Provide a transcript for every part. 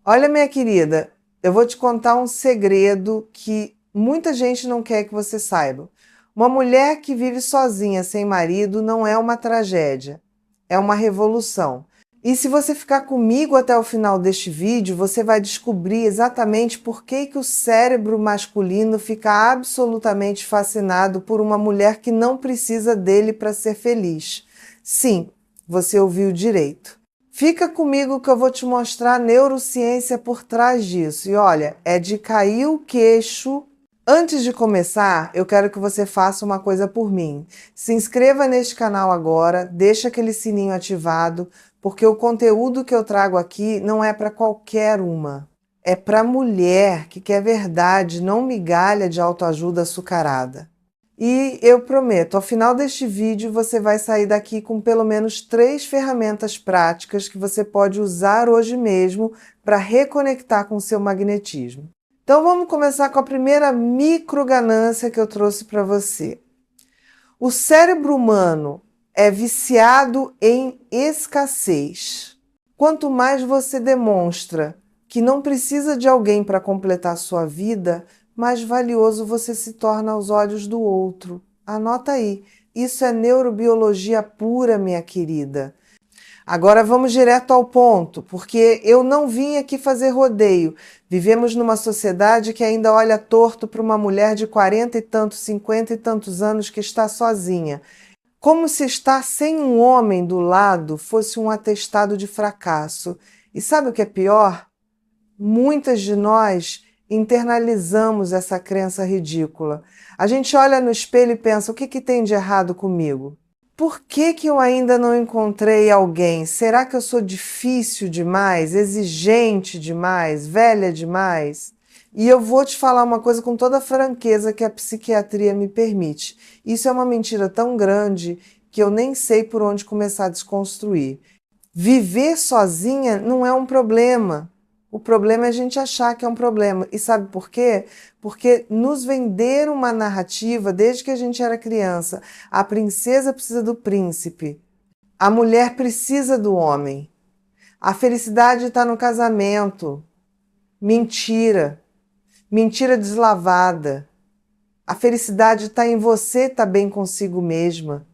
Olha, minha querida, eu vou te contar um segredo que muita gente não quer que você saiba. Uma mulher que vive sozinha, sem marido, não é uma tragédia, é uma revolução. E se você ficar comigo até o final deste vídeo, você vai descobrir exatamente por que o cérebro masculino fica absolutamente fascinado por uma mulher que não precisa dele para ser feliz. Sim, você ouviu direito. Fica comigo que eu vou te mostrar a neurociência por trás disso. E olha, é de cair o queixo. Antes de começar, eu quero que você faça uma coisa por mim. Se inscreva neste canal agora, deixa aquele sininho ativado, porque o conteúdo que eu trago aqui não é para qualquer uma. É para mulher que quer verdade, não migalha de autoajuda açucarada. E eu prometo, ao final deste vídeo você vai sair daqui com pelo menos 3 ferramentas práticas que você pode usar hoje mesmo para reconectar com o seu magnetismo. Então vamos começar com a primeira microganância que eu trouxe para você. O cérebro humano é viciado em escassez. Quanto mais você demonstra que não precisa de alguém para completar sua vida, mais valioso você se torna aos olhos do outro. Anota aí, isso é neurobiologia pura, minha querida. Agora vamos direto ao ponto, porque eu não vim aqui fazer rodeio. Vivemos numa sociedade que ainda olha torto para uma mulher de 40 e tantos, 50 e tantos anos que está sozinha. Como se estar sem um homem do lado fosse um atestado de fracasso. E sabe o que é pior? Muitas de nós internalizamos essa crença ridícula. A gente olha no espelho e pensa: o que tem de errado comigo? Por que eu ainda não encontrei alguém? Será que eu sou difícil demais, exigente demais, velha demais? E eu vou te falar uma coisa com toda a franqueza que a psiquiatria me permite. Isso é uma mentira tão grande que eu nem sei por onde começar a desconstruir. Viver sozinha não é um problema. O problema é a gente achar que é um problema. E sabe por quê? Porque nos venderam uma narrativa desde que a gente era criança. A princesa precisa do príncipe. A mulher precisa do homem. A felicidade está no casamento. Mentira. Mentira deslavada. A felicidade está em você estar bem consigo mesma.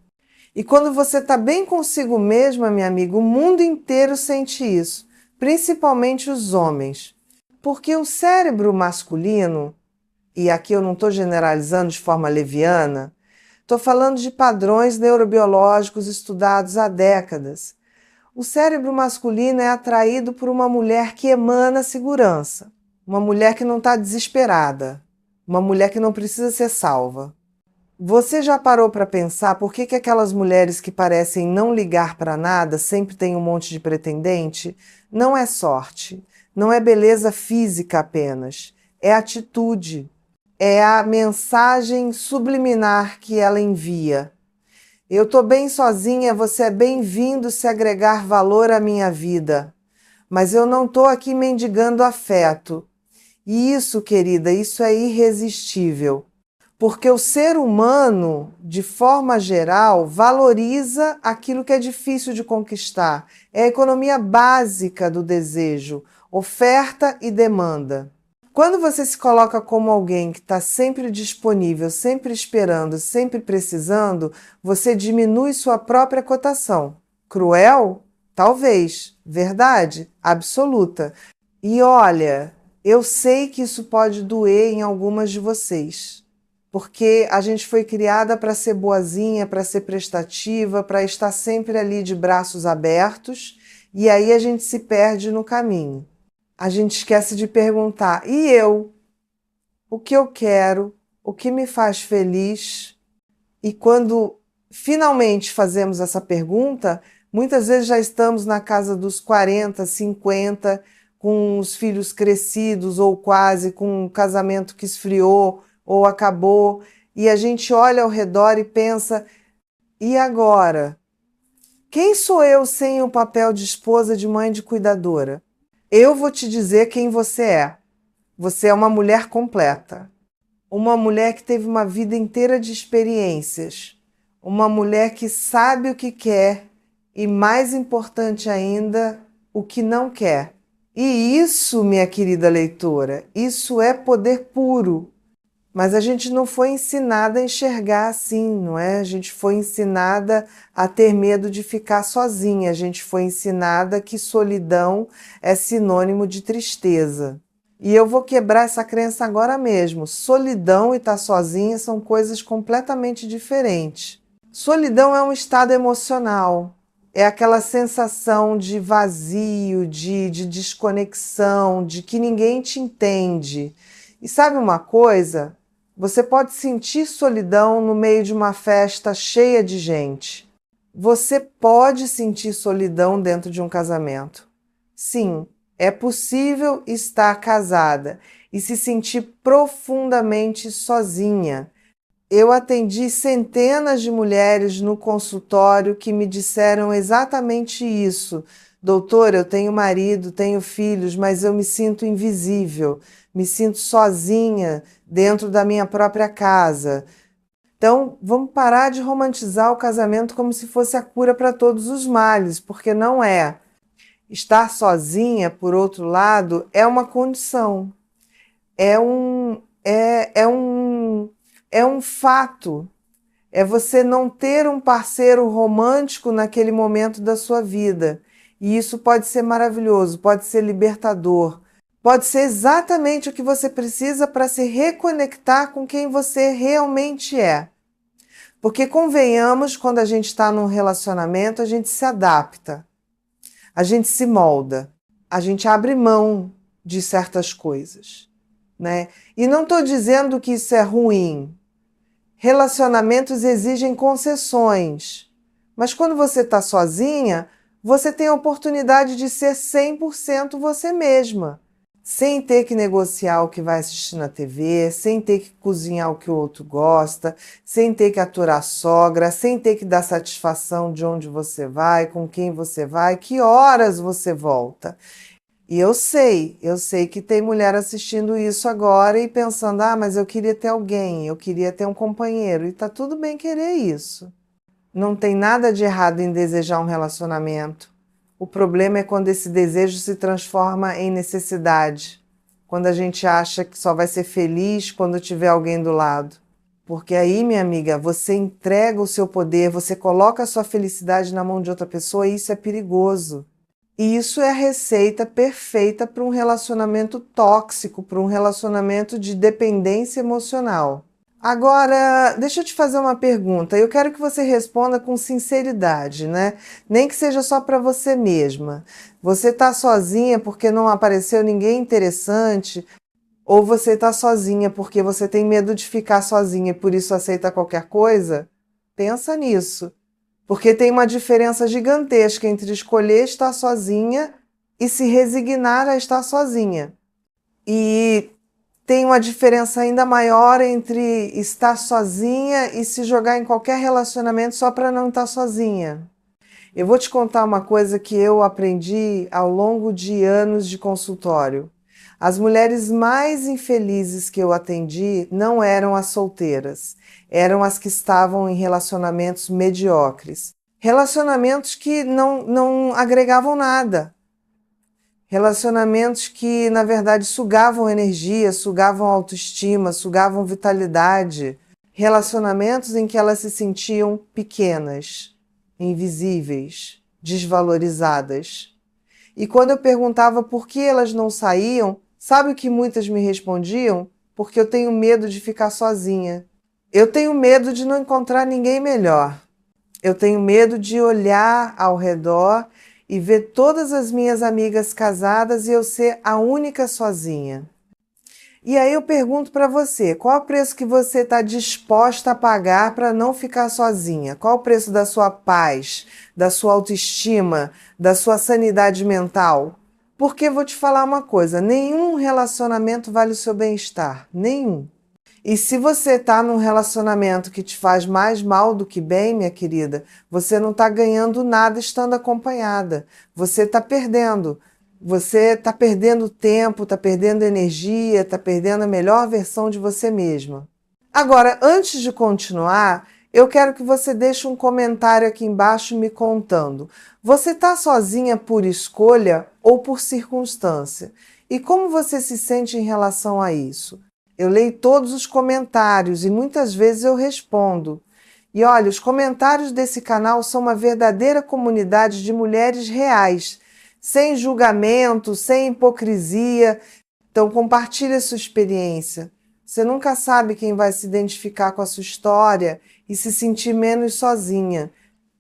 E quando você está bem consigo mesma, minha amiga, o mundo inteiro sente isso, principalmente os homens. Porque o cérebro masculino, e aqui eu não estou generalizando de forma leviana, estou falando de padrões neurobiológicos estudados há décadas. O cérebro masculino é atraído por uma mulher que emana segurança, uma mulher que não está desesperada, uma mulher que não precisa ser salva. Você já parou para pensar por que aquelas mulheres que parecem não ligar para nada sempre têm um monte de pretendente? Não é sorte, não é beleza física apenas, é atitude, é a mensagem subliminar que ela envia. Eu estou bem sozinha, você é bem-vindo se agregar valor à minha vida, mas eu não estou aqui mendigando afeto. E isso, querida, isso é irresistível. Porque o ser humano, de forma geral, valoriza aquilo que é difícil de conquistar. É a economia básica do desejo, oferta e demanda. Quando você se coloca como alguém que está sempre disponível, sempre esperando, sempre precisando, você diminui sua própria cotação. Cruel? Talvez. Verdade? Absoluta. E olha, eu sei que isso pode doer em algumas de vocês. Porque a gente foi criada para ser boazinha, para ser prestativa, para estar sempre ali de braços abertos, e aí a gente se perde no caminho. A gente esquece de perguntar: e eu? O que eu quero? O que me faz feliz? E quando finalmente fazemos essa pergunta, muitas vezes já estamos na casa dos 40, 50, com os filhos crescidos ou quase, com um casamento que esfriou ou acabou, e a gente olha ao redor e pensa: e agora? Quem sou eu sem o papel de esposa, de mãe, de cuidadora? Eu vou te dizer quem você é. Você é uma mulher completa. Uma mulher que teve uma vida inteira de experiências. Uma mulher que sabe o que quer e, mais importante ainda, o que não quer. E isso, minha querida leitora, isso é poder puro. Mas a gente não foi ensinada a enxergar assim, não é? A gente foi ensinada a ter medo de ficar sozinha. A gente foi ensinada que solidão é sinônimo de tristeza. E eu vou quebrar essa crença agora mesmo. Solidão e estar sozinha são coisas completamente diferentes. Solidão é um estado emocional. É aquela sensação de vazio, de desconexão, de que ninguém te entende. E sabe uma coisa? Você pode sentir solidão no meio de uma festa cheia de gente. Você pode sentir solidão dentro de um casamento. Sim, é possível estar casada e se sentir profundamente sozinha. Eu atendi centenas de mulheres no consultório que me disseram exatamente isso. Doutora, eu tenho marido, tenho filhos, mas eu me sinto invisível, me sinto sozinha dentro da minha própria casa. Então, vamos parar de romantizar o casamento como se fosse a cura para todos os males, porque não é. Estar sozinha, por outro lado, é uma condição, é um fato. É você não ter um parceiro romântico naquele momento da sua vida. E isso pode ser maravilhoso, pode ser libertador, pode ser exatamente o que você precisa para se reconectar com quem você realmente é. Porque convenhamos, quando a gente está num relacionamento, a gente se adapta, a gente se molda, a gente abre mão de certas coisas, né? E não estou dizendo que isso é ruim. Relacionamentos exigem concessões, mas quando você está sozinha, você tem a oportunidade de ser 100% você mesma, sem ter que negociar o que vai assistir na TV, sem ter que cozinhar o que o outro gosta, sem ter que aturar a sogra, sem ter que dar satisfação de onde você vai, com quem você vai, que horas você volta. E eu sei que tem mulher assistindo isso agora e pensando, mas eu queria ter alguém, eu queria ter um companheiro. E tá tudo bem querer isso. Não tem nada de errado em desejar um relacionamento. O problema é quando esse desejo se transforma em necessidade. Quando a gente acha que só vai ser feliz quando tiver alguém do lado. Porque aí, minha amiga, você entrega o seu poder, você coloca a sua felicidade na mão de outra pessoa e isso é perigoso. E isso é a receita perfeita para um relacionamento tóxico, para um relacionamento de dependência emocional. Agora, deixa eu te fazer uma pergunta. Eu quero que você responda com sinceridade, né? Nem que seja só para você mesma. Você está sozinha porque não apareceu ninguém interessante? Ou você está sozinha porque você tem medo de ficar sozinha e por isso aceita qualquer coisa? Pensa nisso. Porque tem uma diferença gigantesca entre escolher estar sozinha e se resignar a estar sozinha. E tem uma diferença ainda maior entre estar sozinha e se jogar em qualquer relacionamento só para não estar sozinha. Eu vou te contar uma coisa que eu aprendi ao longo de anos de consultório. As mulheres mais infelizes que eu atendi não eram as solteiras, eram as que estavam em relacionamentos mediocres. Relacionamentos que não agregavam nada. Relacionamentos que, na verdade, sugavam energia, sugavam autoestima, sugavam vitalidade. Relacionamentos em que elas se sentiam pequenas, invisíveis, desvalorizadas. E quando eu perguntava por que elas não saíam, sabe o que muitas me respondiam? Porque eu tenho medo de ficar sozinha. Eu tenho medo de não encontrar ninguém melhor. Eu tenho medo de olhar ao redor e ver todas as minhas amigas casadas e eu ser a única sozinha. E aí eu pergunto para você, qual o preço que você está disposta a pagar para não ficar sozinha? Qual o preço da sua paz, da sua autoestima, da sua sanidade mental? Porque vou te falar uma coisa, nenhum relacionamento vale o seu bem-estar, nenhum. E se você está num relacionamento que te faz mais mal do que bem, minha querida, você não está ganhando nada estando acompanhada. Você está perdendo. Você está perdendo tempo, está perdendo energia, está perdendo a melhor versão de você mesma. Agora, antes de continuar, Eu quero que você deixe um comentário aqui embaixo me contando. Você está sozinha por escolha ou por circunstância? E como você se sente em relação a isso? Eu leio todos os comentários e muitas vezes eu respondo. E olha, os comentários desse canal são uma verdadeira comunidade de mulheres reais, sem julgamento, sem hipocrisia. Então compartilhe a sua experiência. Você nunca sabe quem vai se identificar com a sua história e se sentir menos sozinha.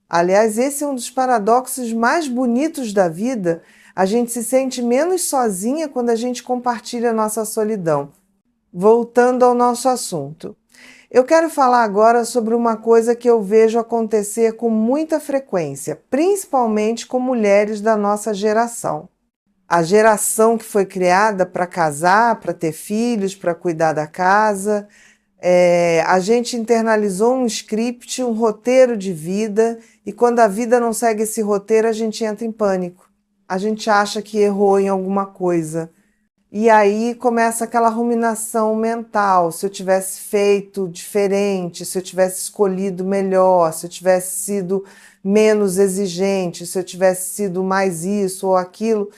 Aliás, esse é um dos paradoxos mais bonitos da vida. A gente se sente menos sozinha quando a gente compartilha a nossa solidão. Voltando ao nosso assunto. Eu quero falar agora sobre uma coisa que eu vejo acontecer com muita frequência, principalmente com mulheres da nossa geração. A geração que foi criada para casar, para ter filhos, para cuidar da casa. A gente internalizou um script, um roteiro de vida, e quando a vida não segue esse roteiro, a gente entra em pânico. A gente acha que errou em alguma coisa. E aí começa aquela ruminação mental, se eu tivesse feito diferente, se eu tivesse escolhido melhor, se eu tivesse sido menos exigente, se eu tivesse sido mais isso ou aquilo.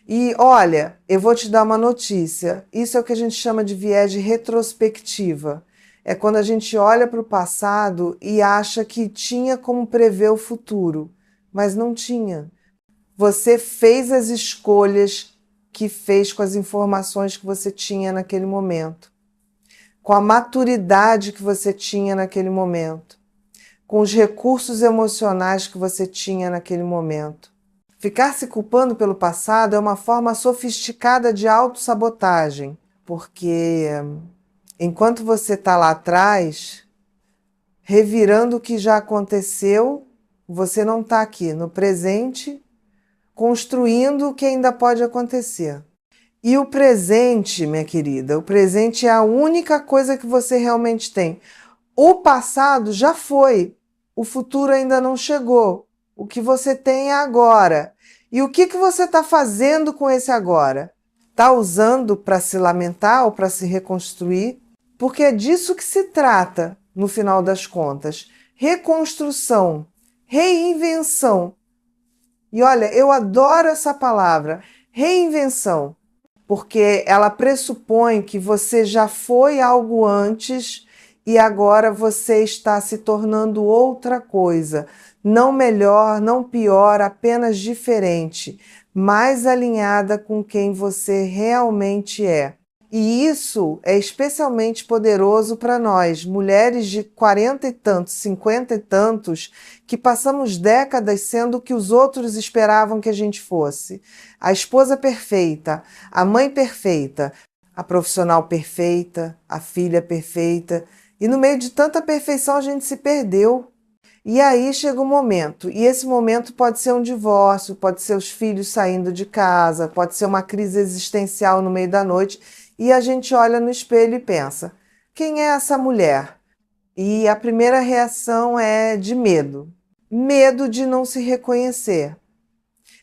E olha, eu vou te dar uma notícia, isso é o que a gente chama de viés de retrospectiva. É quando a gente olha para o passado e acha que tinha como prever o futuro, mas não tinha. Você fez as escolhas que fez com as informações que você tinha naquele momento, com a maturidade que você tinha naquele momento, com os recursos emocionais que você tinha naquele momento. Ficar se culpando pelo passado é uma forma sofisticada de autossabotagem, porque enquanto você está lá atrás, revirando o que já aconteceu, você não está aqui no presente, construindo o que ainda pode acontecer. E o presente, minha querida, o presente é a única coisa que você realmente tem. O passado já foi, o futuro ainda não chegou. O que você tem é agora. E o que você está fazendo com esse agora? Está usando para se lamentar ou para se reconstruir? Porque é disso que se trata, no final das contas. Reconstrução, reinvenção. E olha, eu adoro essa palavra, reinvenção, porque ela pressupõe que você já foi algo antes e agora você está se tornando outra coisa. Não melhor, não pior, apenas diferente, mais alinhada com quem você realmente é. E isso é especialmente poderoso para nós, mulheres de 40 e tantos, 50 e tantos, que passamos décadas sendo o que os outros esperavam que a gente fosse. A esposa perfeita, a mãe perfeita, a profissional perfeita, a filha perfeita. E no meio de tanta perfeição a gente se perdeu. E aí chega um momento, e esse momento pode ser um divórcio, pode ser os filhos saindo de casa, pode ser uma crise existencial no meio da noite, e a gente olha no espelho e pensa, quem é essa mulher? E a primeira reação é de medo. Medo de não se reconhecer.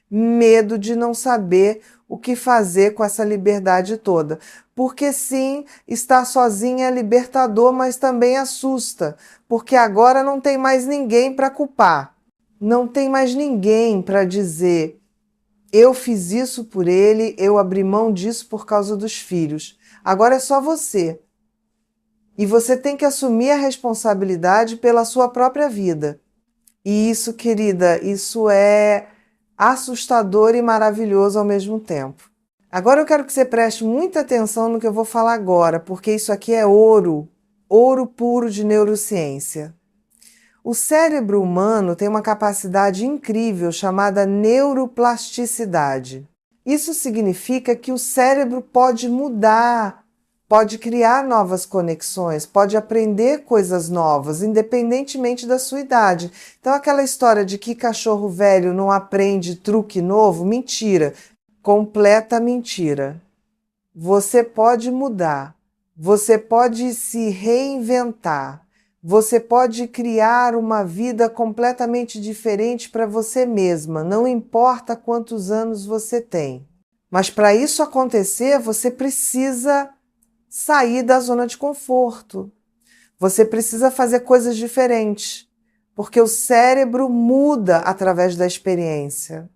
Medo de não saber o que fazer com essa liberdade toda. Porque sim, estar sozinha é libertador, mas também assusta. Porque agora não tem mais ninguém para culpar. Não tem mais ninguém para dizer eu fiz isso por ele, eu abri mão disso por causa dos filhos. Agora é só você. E você tem que assumir a responsabilidade pela sua própria vida. E isso, querida, isso é assustador e maravilhoso ao mesmo tempo. Agora eu quero que você preste muita atenção no que eu vou falar agora, porque isso aqui é ouro, ouro puro de neurociência. O cérebro humano tem uma capacidade incrível chamada neuroplasticidade. Isso significa que o cérebro pode mudar, pode criar novas conexões, pode aprender coisas novas, independentemente da sua idade. Então, aquela história de que cachorro velho não aprende truque novo, mentira, completa mentira. Você pode mudar, você pode se reinventar. Você pode criar uma vida completamente diferente para você mesma, não importa quantos anos você tem. Mas para isso acontecer, você precisa sair da zona de conforto. Você precisa fazer coisas diferentes, porque o cérebro muda através da experiência.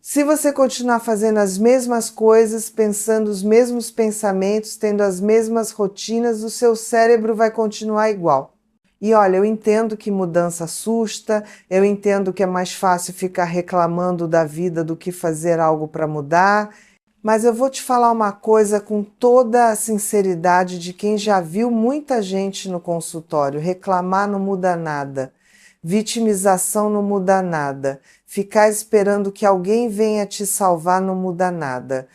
Se você continuar fazendo as mesmas coisas, pensando os mesmos pensamentos, tendo as mesmas rotinas, o seu cérebro vai continuar igual. E olha, eu entendo que mudança assusta, eu entendo que é mais fácil ficar reclamando da vida do que fazer algo para mudar, mas eu vou te falar uma coisa com toda a sinceridade de quem já viu muita gente no consultório: reclamar não muda nada, vitimização não muda nada, ficar esperando que alguém venha te salvar não muda nada.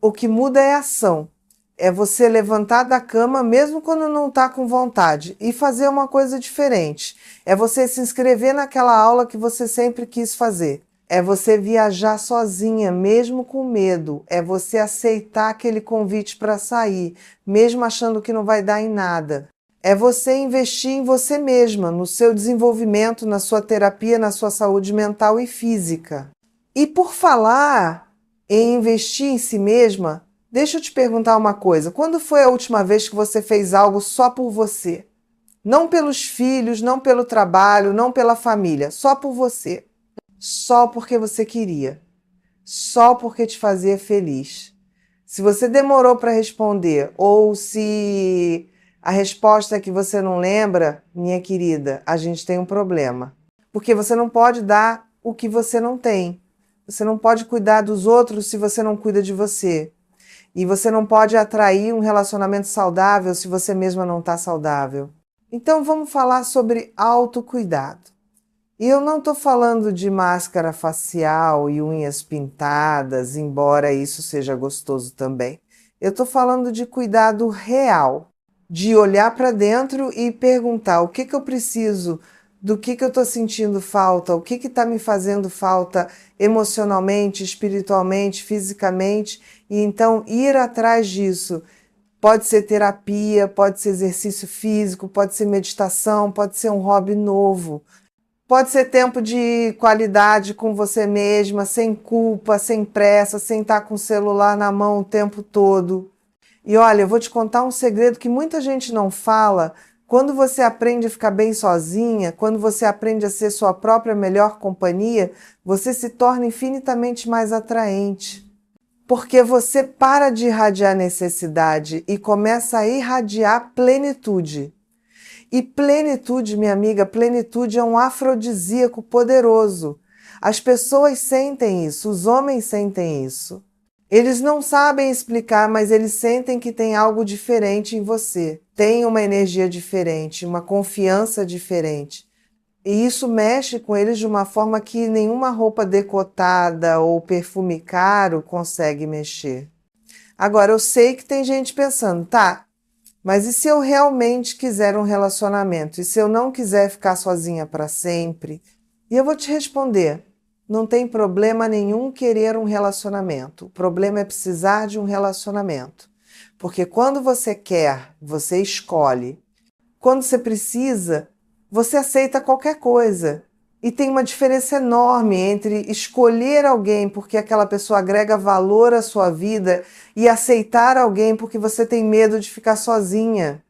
O que muda é a ação. É você levantar da cama mesmo quando não está com vontade e fazer uma coisa diferente. É você se inscrever naquela aula que você sempre quis fazer. É você viajar sozinha, mesmo com medo. É você aceitar aquele convite para sair, mesmo achando que não vai dar em nada. É você investir em você mesma, no seu desenvolvimento, na sua terapia, na sua saúde mental e física. E por falar em investir em si mesma, deixa eu te perguntar uma coisa. Quando foi a última vez que você fez algo só por você? Não pelos filhos, não pelo trabalho, não pela família, só por você. Só porque você queria. Só porque te fazia feliz. Se você demorou para responder, ou se a resposta é que você não lembra, minha querida, a gente tem um problema. Porque você não pode dar o que você não tem. Você não pode cuidar dos outros se você não cuida de você. E você não pode atrair um relacionamento saudável se você mesma não está saudável. Então vamos falar sobre autocuidado. E eu não estou falando de máscara facial e unhas pintadas, embora isso seja gostoso também. Eu estou falando de cuidado real, de olhar para dentro e perguntar o que eu preciso, do que eu estou sentindo falta, o que está me fazendo falta emocionalmente, espiritualmente, fisicamente, e então ir atrás disso. Pode ser terapia, pode ser exercício físico, pode ser meditação, pode ser um hobby novo. Pode ser tempo de qualidade com você mesma, sem culpa, sem pressa, sem estar com o celular na mão o tempo todo. E olha, eu vou te contar um segredo que muita gente não fala. Quando você aprende a ficar bem sozinha, quando você aprende a ser sua própria melhor companhia, você se torna infinitamente mais atraente. Porque você para de irradiar necessidade e começa a irradiar plenitude. E plenitude, minha amiga, plenitude é um afrodisíaco poderoso. As pessoas sentem isso, os homens sentem isso. Eles não sabem explicar, mas eles sentem que tem algo diferente em você. Tem uma energia diferente, uma confiança diferente. E isso mexe com eles de uma forma que nenhuma roupa decotada ou perfume caro consegue mexer. Agora, eu sei que tem gente pensando, tá, mas e se eu realmente quiser um relacionamento? E se eu não quiser ficar sozinha para sempre? E eu vou te responder, não tem problema nenhum querer um relacionamento. O problema é precisar de um relacionamento. Porque quando você quer, você escolhe. Quando você precisa, você aceita qualquer coisa. E tem uma diferença enorme entre escolher alguém porque aquela pessoa agrega valor à sua vida e aceitar alguém porque você tem medo de ficar sozinha.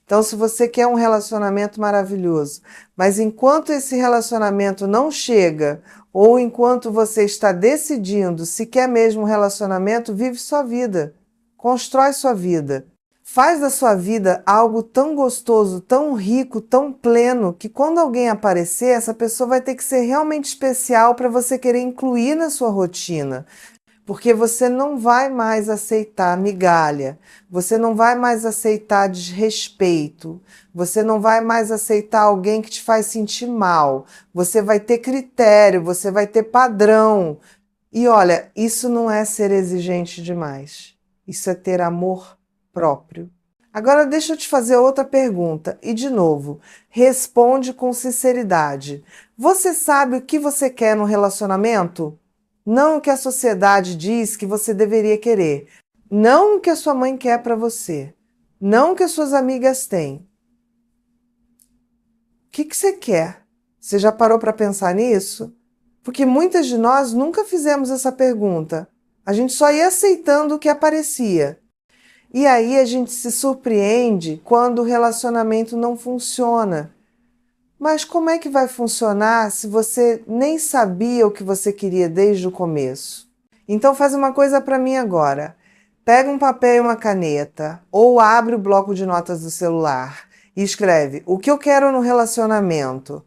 Então, se você quer um relacionamento maravilhoso, mas enquanto esse relacionamento não chega, ou enquanto você está decidindo se quer mesmo um relacionamento, vive sua vida, constrói sua vida. Faz da sua vida algo tão gostoso, tão rico, tão pleno, que quando alguém aparecer, essa pessoa vai ter que ser realmente especial para você querer incluir na sua rotina. Porque você não vai mais aceitar migalha, você não vai mais aceitar desrespeito, você não vai mais aceitar alguém que te faz sentir mal, você vai ter critério, você vai ter padrão. E olha, isso não é ser exigente demais, isso é ter amor próprio. Agora deixa eu te fazer outra pergunta e, de novo, responde com sinceridade. Você sabe o que você quer no relacionamento? Não o que a sociedade diz que você deveria querer. Não o que a sua mãe quer para você. Não o que as suas amigas têm. O que você quer? Você já parou para pensar nisso? Porque muitas de nós nunca fizemos essa pergunta. A gente só ia aceitando o que aparecia. E aí a gente se surpreende quando o relacionamento não funciona. Mas como é que vai funcionar se você nem sabia o que você queria desde o começo? Então faz uma coisa para mim agora. Pega um papel e uma caneta, ou abre o bloco de notas do celular e escreve o que eu quero no relacionamento.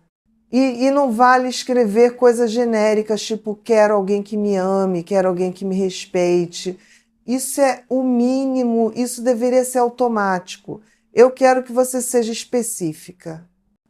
E não vale escrever coisas genéricas, tipo quero alguém que me ame, quero alguém que me respeite. Isso é o mínimo, isso deveria ser automático. Eu quero que você seja específica.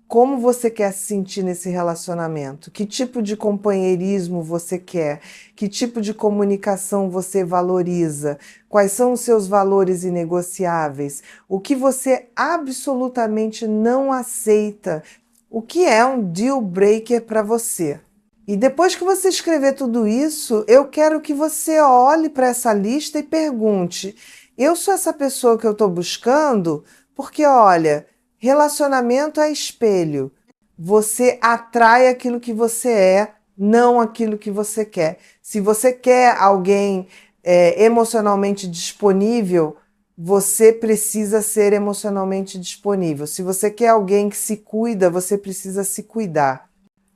Como você quer se sentir nesse relacionamento? Que tipo de companheirismo você quer? Que tipo de comunicação você valoriza? Quais são os seus valores inegociáveis? O que você absolutamente não aceita? O que é um deal breaker para você? E depois que você escrever tudo isso, eu quero que você olhe para essa lista e pergunte: eu sou essa pessoa que eu estou buscando? Porque, olha, relacionamento é espelho. Você atrai aquilo que você é, não aquilo que você quer. Se você quer alguém emocionalmente disponível, você precisa ser emocionalmente disponível. Se você quer alguém que se cuida, você precisa se cuidar.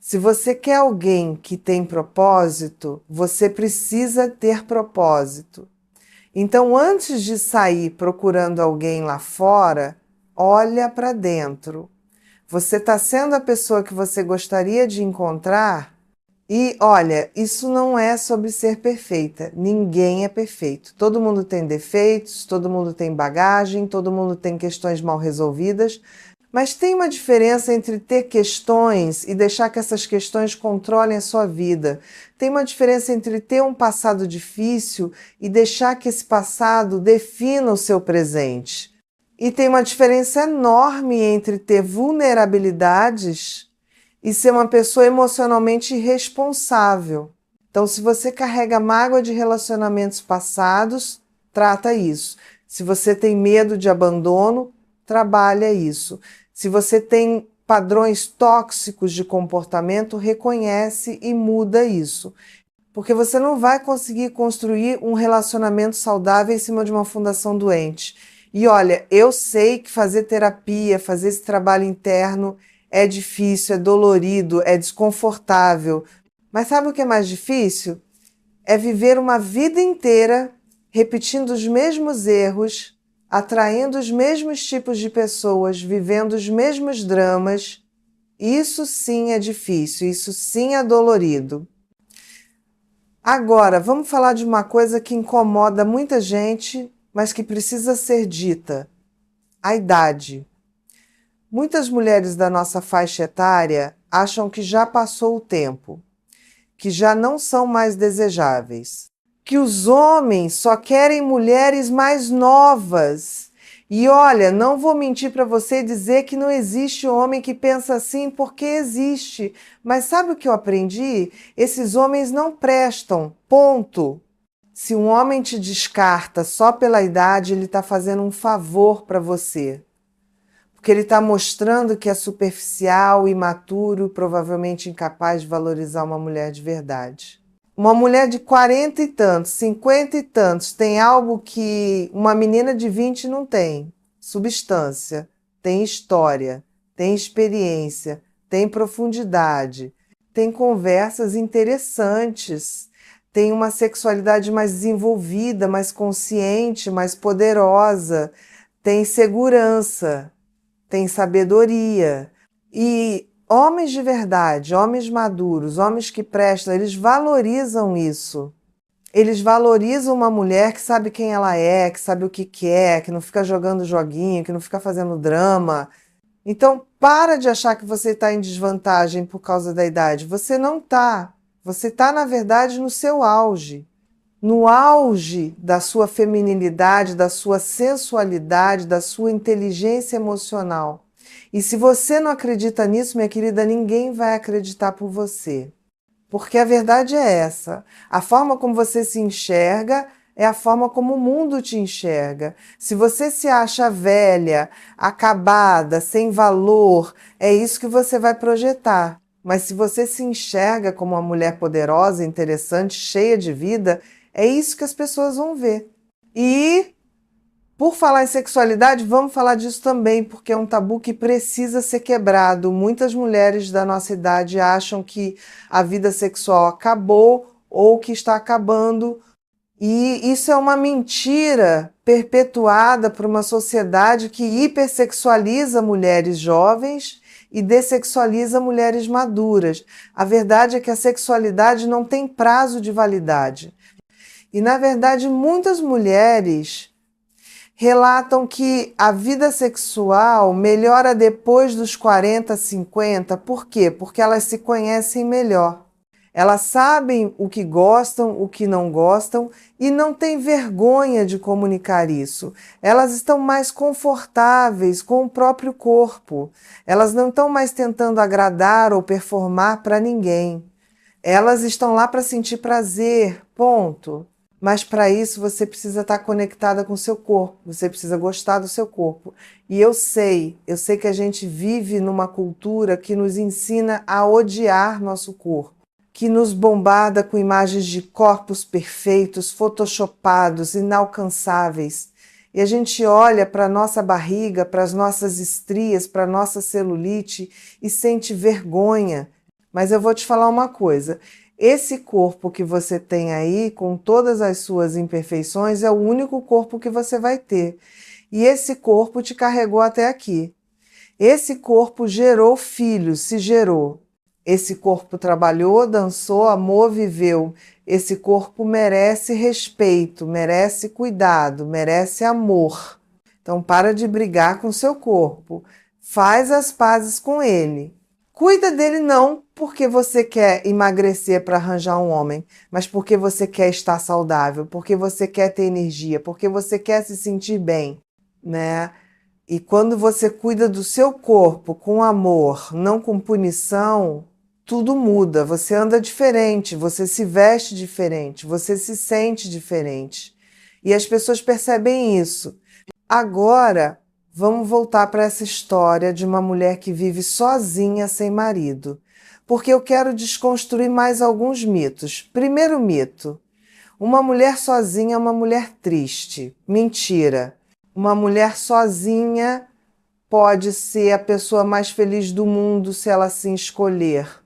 Se você quer alguém que tem propósito, você precisa ter propósito. Então, antes de sair procurando alguém lá fora, olha para dentro. Você está sendo a pessoa que você gostaria de encontrar? E olha, isso não é sobre ser perfeita. Ninguém é perfeito. Todo mundo tem defeitos, todo mundo tem bagagem, todo mundo tem questões mal resolvidas. Mas tem uma diferença entre ter questões e deixar que essas questões controlem a sua vida. Tem uma diferença entre ter um passado difícil e deixar que esse passado defina o seu presente. E tem uma diferença enorme entre ter vulnerabilidades e ser uma pessoa emocionalmente irresponsável. Então, se você carrega mágoa de relacionamentos passados, trata isso. Se você tem medo de abandono, trabalha isso. Se você tem padrões tóxicos de comportamento, reconhece e muda isso. Porque você não vai conseguir construir um relacionamento saudável em cima de uma fundação doente. E olha, eu sei que fazer terapia, fazer esse trabalho interno é difícil, é dolorido, é desconfortável. Mas sabe o que é mais difícil? É viver uma vida inteira repetindo os mesmos erros, atraindo os mesmos tipos de pessoas, vivendo os mesmos dramas. Isso sim é difícil, isso sim é dolorido. Agora, vamos falar de uma coisa que incomoda muita gente, mas que precisa ser dita: a idade. Muitas mulheres da nossa faixa etária acham que já passou o tempo, que já não são mais desejáveis, que os homens só querem mulheres mais novas. E olha, não vou mentir para você e dizer que não existe homem que pensa assim, porque existe. Mas sabe o que eu aprendi? Esses homens não prestam, ponto. Se um homem te descarta só pela idade, ele está fazendo um favor para você. Porque ele está mostrando que é superficial, imaturo, provavelmente incapaz de valorizar uma mulher de verdade. Uma mulher de 40 e tantos, 50 e tantos, tem algo que uma menina de 20 não tem. Substância, tem história, tem experiência, tem profundidade, tem conversas interessantes, tem uma sexualidade mais desenvolvida, mais consciente, mais poderosa, tem segurança, tem sabedoria. E homens de verdade, homens maduros, homens que prestam, eles valorizam isso. Eles valorizam uma mulher que sabe quem ela é, que sabe o que quer, que não fica jogando joguinho, que não fica fazendo drama. Então, para de achar que você está em desvantagem por causa da idade. Você não está. Você está, na verdade, no seu auge. No auge da sua feminilidade, da sua sensualidade, da sua inteligência emocional. E se você não acredita nisso, minha querida, ninguém vai acreditar por você. Porque a verdade é essa. A forma como você se enxerga é a forma como o mundo te enxerga. Se você se acha velha, acabada, sem valor, é isso que você vai projetar. Mas se você se enxerga como uma mulher poderosa, interessante, cheia de vida, é isso que as pessoas vão ver. E Por falar em sexualidade, vamos falar disso também, porque é um tabu que precisa ser quebrado. Muitas mulheres da nossa idade acham que a vida sexual acabou ou que está acabando, e isso é uma mentira perpetuada por uma sociedade que hipersexualiza mulheres jovens e dessexualiza mulheres maduras. A verdade é que a sexualidade não tem prazo de validade. E, na verdade, muitas mulheres relatam que a vida sexual melhora depois dos 40, 50. Por quê? Porque elas se conhecem melhor. Elas sabem o que gostam, o que não gostam e não têm vergonha de comunicar isso. Elas estão mais confortáveis com o próprio corpo. Elas não estão mais tentando agradar ou performar para ninguém. Elas estão lá para sentir prazer, ponto. Mas para isso você precisa estar conectada com o seu corpo, você precisa gostar do seu corpo. E eu sei que a gente vive numa cultura que nos ensina a odiar nosso corpo, que nos bombarda com imagens de corpos perfeitos, photoshopados, inalcançáveis. E a gente olha para a nossa barriga, para as nossas estrias, para a nossa celulite e sente vergonha. Mas eu vou te falar uma coisa. Esse corpo que você tem aí, com todas as suas imperfeições, é o único corpo que você vai ter. E esse corpo te carregou até aqui. Esse corpo gerou filhos, se gerou. Esse corpo trabalhou, dançou, amou, viveu. Esse corpo merece respeito, merece cuidado, merece amor. Então para de brigar com seu corpo. Faz as pazes com ele. Cuida dele não porque você quer emagrecer para arranjar um homem, mas porque você quer estar saudável, porque você quer ter energia, porque você quer se sentir bem, né? E quando você cuida do seu corpo com amor, não com punição, tudo muda. Você anda diferente, você se veste diferente, você se sente diferente. E as pessoas percebem isso. Agora, vamos voltar para essa história de uma mulher que vive sozinha sem marido, porque eu quero desconstruir mais alguns mitos. Primeiro mito: uma mulher sozinha é uma mulher triste. Mentira. Uma mulher sozinha pode ser a pessoa mais feliz do mundo se ela assim escolher.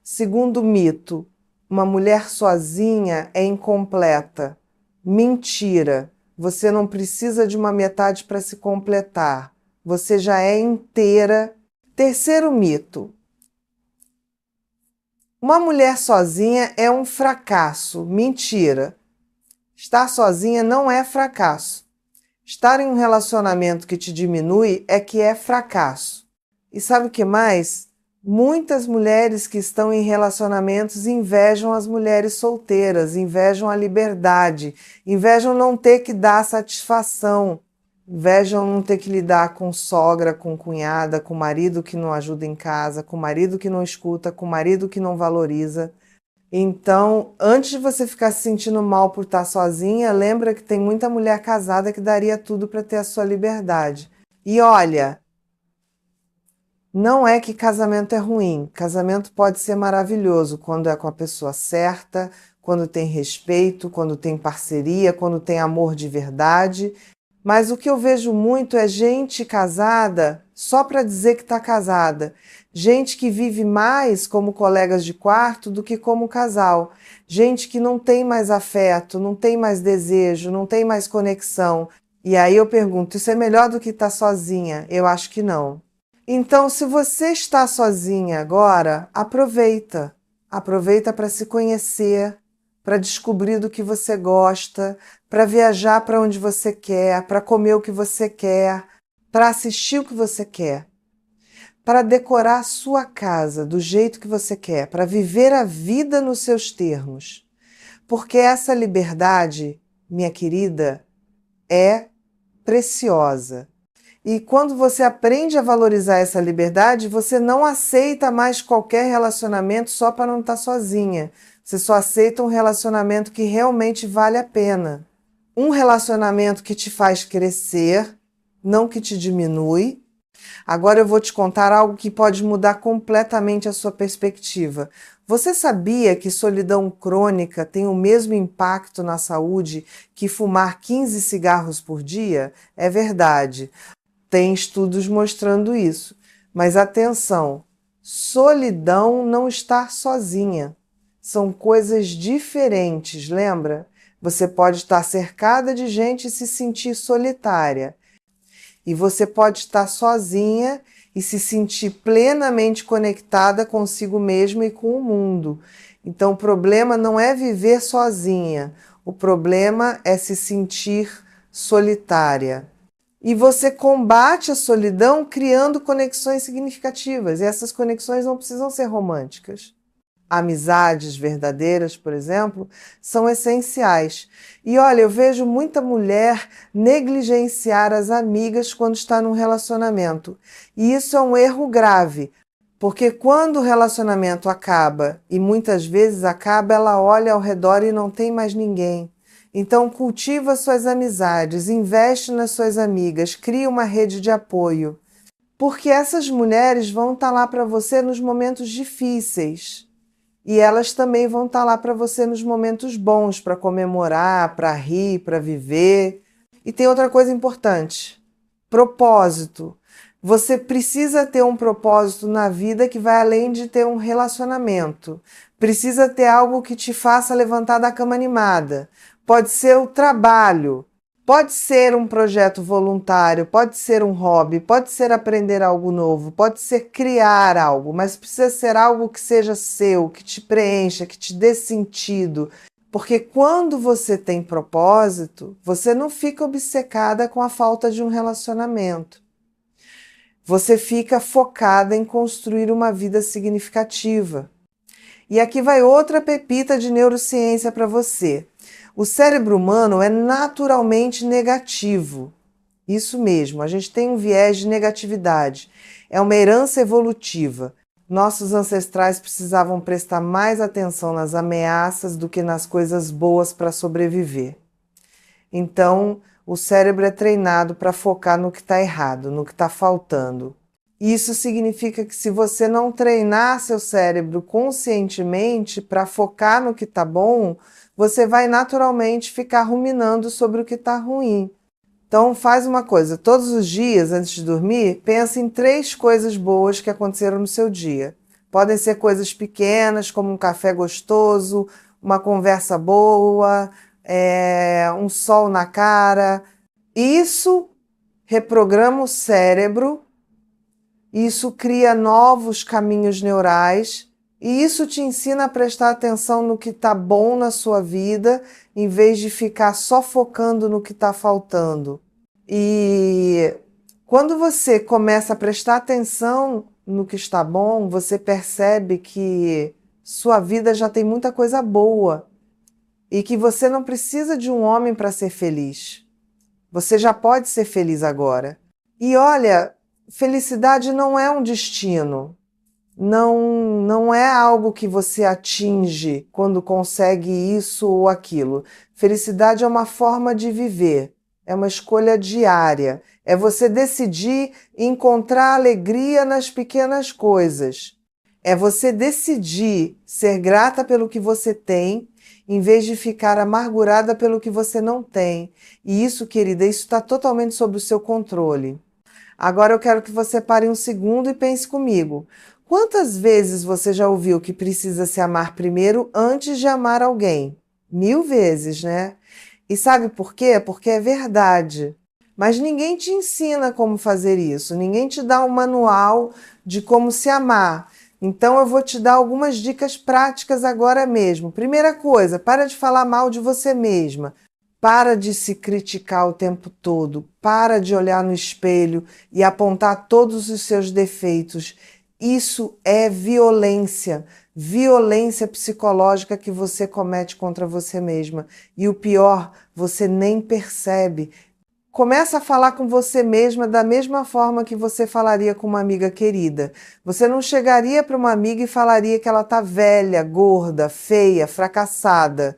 Segundo mito: uma mulher sozinha é incompleta. Mentira. Você não precisa de uma metade para se completar. Você já é inteira. Terceiro mito: uma mulher sozinha é um fracasso. Mentira. Estar sozinha não é fracasso. Estar em um relacionamento que te diminui é que é fracasso. E sabe o que mais? Muitas mulheres que estão em relacionamentos invejam as mulheres solteiras, invejam a liberdade, invejam não ter que dar satisfação, invejam não ter que lidar com sogra, com cunhada, com marido que não ajuda em casa, com marido que não escuta, com marido que não valoriza. Então, antes de você ficar se sentindo mal por estar sozinha, lembra que tem muita mulher casada que daria tudo para ter a sua liberdade. E olha, não é que casamento é ruim. Casamento pode ser maravilhoso quando é com a pessoa certa, quando tem respeito, quando tem parceria, quando tem amor de verdade. Mas o que eu vejo muito é gente casada só para dizer que está casada. Gente que vive mais como colegas de quarto do que como casal. Gente que não tem mais afeto, não tem mais desejo, não tem mais conexão. E aí eu pergunto, isso é melhor do que estar sozinha? Eu acho que não. Então, se você está sozinha agora, aproveita. Aproveita para se conhecer, para descobrir do que você gosta, para viajar para onde você quer, para comer o que você quer, para assistir o que você quer, para decorar a sua casa do jeito que você quer, para viver a vida nos seus termos. Porque essa liberdade, minha querida, é preciosa. E quando você aprende a valorizar essa liberdade, você não aceita mais qualquer relacionamento só para não estar sozinha. Você só aceita um relacionamento que realmente vale a pena. Um relacionamento que te faz crescer, não que te diminui. Agora eu vou te contar algo que pode mudar completamente a sua perspectiva. Você sabia que solidão crônica tem o mesmo impacto na saúde que fumar 15 cigarros por dia? É verdade. Tem estudos mostrando isso. Mas atenção, solidão não estar sozinha. São coisas diferentes, lembra? Você pode estar cercada de gente e se sentir solitária. E você pode estar sozinha e se sentir plenamente conectada consigo mesma e com o mundo. Então, o problema não é viver sozinha, o problema é se sentir solitária. E você combate a solidão criando conexões significativas, e essas conexões não precisam ser românticas. Amizades verdadeiras, por exemplo, são essenciais. E olha, eu vejo muita mulher negligenciar as amigas quando está num relacionamento. E isso é um erro grave, porque quando o relacionamento acaba, e muitas vezes acaba, ela olha ao redor e não tem mais ninguém. Então cultiva suas amizades, investe nas suas amigas, cria uma rede de apoio. Porque essas mulheres vão estar lá para você nos momentos difíceis. E elas também vão estar lá para você nos momentos bons, para comemorar, para rir, para viver. E tem outra coisa importante: propósito. Você precisa ter um propósito na vida que vai além de ter um relacionamento. Precisa ter algo que te faça levantar da cama animada. Pode ser o trabalho, pode ser um projeto voluntário, pode ser um hobby, pode ser aprender algo novo, pode ser criar algo, mas precisa ser algo que seja seu, que te preencha, que te dê sentido. Porque quando você tem propósito, você não fica obcecada com a falta de um relacionamento. Você fica focada em construir uma vida significativa. E aqui vai outra pepita de neurociência para você. O cérebro humano é naturalmente negativo. Isso mesmo, a gente tem um viés de negatividade. É uma herança evolutiva. Nossos ancestrais precisavam prestar mais atenção nas ameaças do que nas coisas boas para sobreviver. Então, o cérebro é treinado para focar no que está errado, no que está faltando. Isso significa que se você não treinar seu cérebro conscientemente para focar no que está bom, você vai naturalmente ficar ruminando sobre o que está ruim. Então faz uma coisa, todos os dias antes de dormir, pensa em 3 coisas boas que aconteceram no seu dia. Podem ser coisas pequenas, como um café gostoso, uma conversa boa, um sol na cara. Isso reprograma o cérebro. Isso cria novos caminhos neurais e isso te ensina a prestar atenção no que está bom na sua vida, em vez de ficar só focando no que está faltando. E quando você começa a prestar atenção no que está bom, você percebe que sua vida já tem muita coisa boa e que você não precisa de um homem para ser feliz. Você já pode ser feliz agora. E olha, felicidade não é um destino, não é algo que você atinge quando consegue isso ou aquilo. Felicidade é uma forma de viver, é uma escolha diária, é você decidir encontrar alegria nas pequenas coisas. É você decidir ser grata pelo que você tem, em vez de ficar amargurada pelo que você não tem. E isso, querida, isso está totalmente sob o seu controle. Agora eu quero que você pare um segundo e pense comigo. Quantas vezes você já ouviu que precisa se amar primeiro antes de amar alguém? 1000 vezes, né? E sabe por quê? Porque é verdade. Mas ninguém te ensina como fazer isso, ninguém te dá um manual de como se amar. Então eu vou te dar algumas dicas práticas agora mesmo. Primeira coisa, para de falar mal de você mesma. Para de se criticar o tempo todo, para de olhar no espelho e apontar todos os seus defeitos. Isso é violência, violência psicológica que você comete contra você mesma. E o pior, você nem percebe. Começa a falar com você mesma da mesma forma que você falaria com uma amiga querida. Você não chegaria para uma amiga e falaria que ela está velha, gorda, feia, fracassada.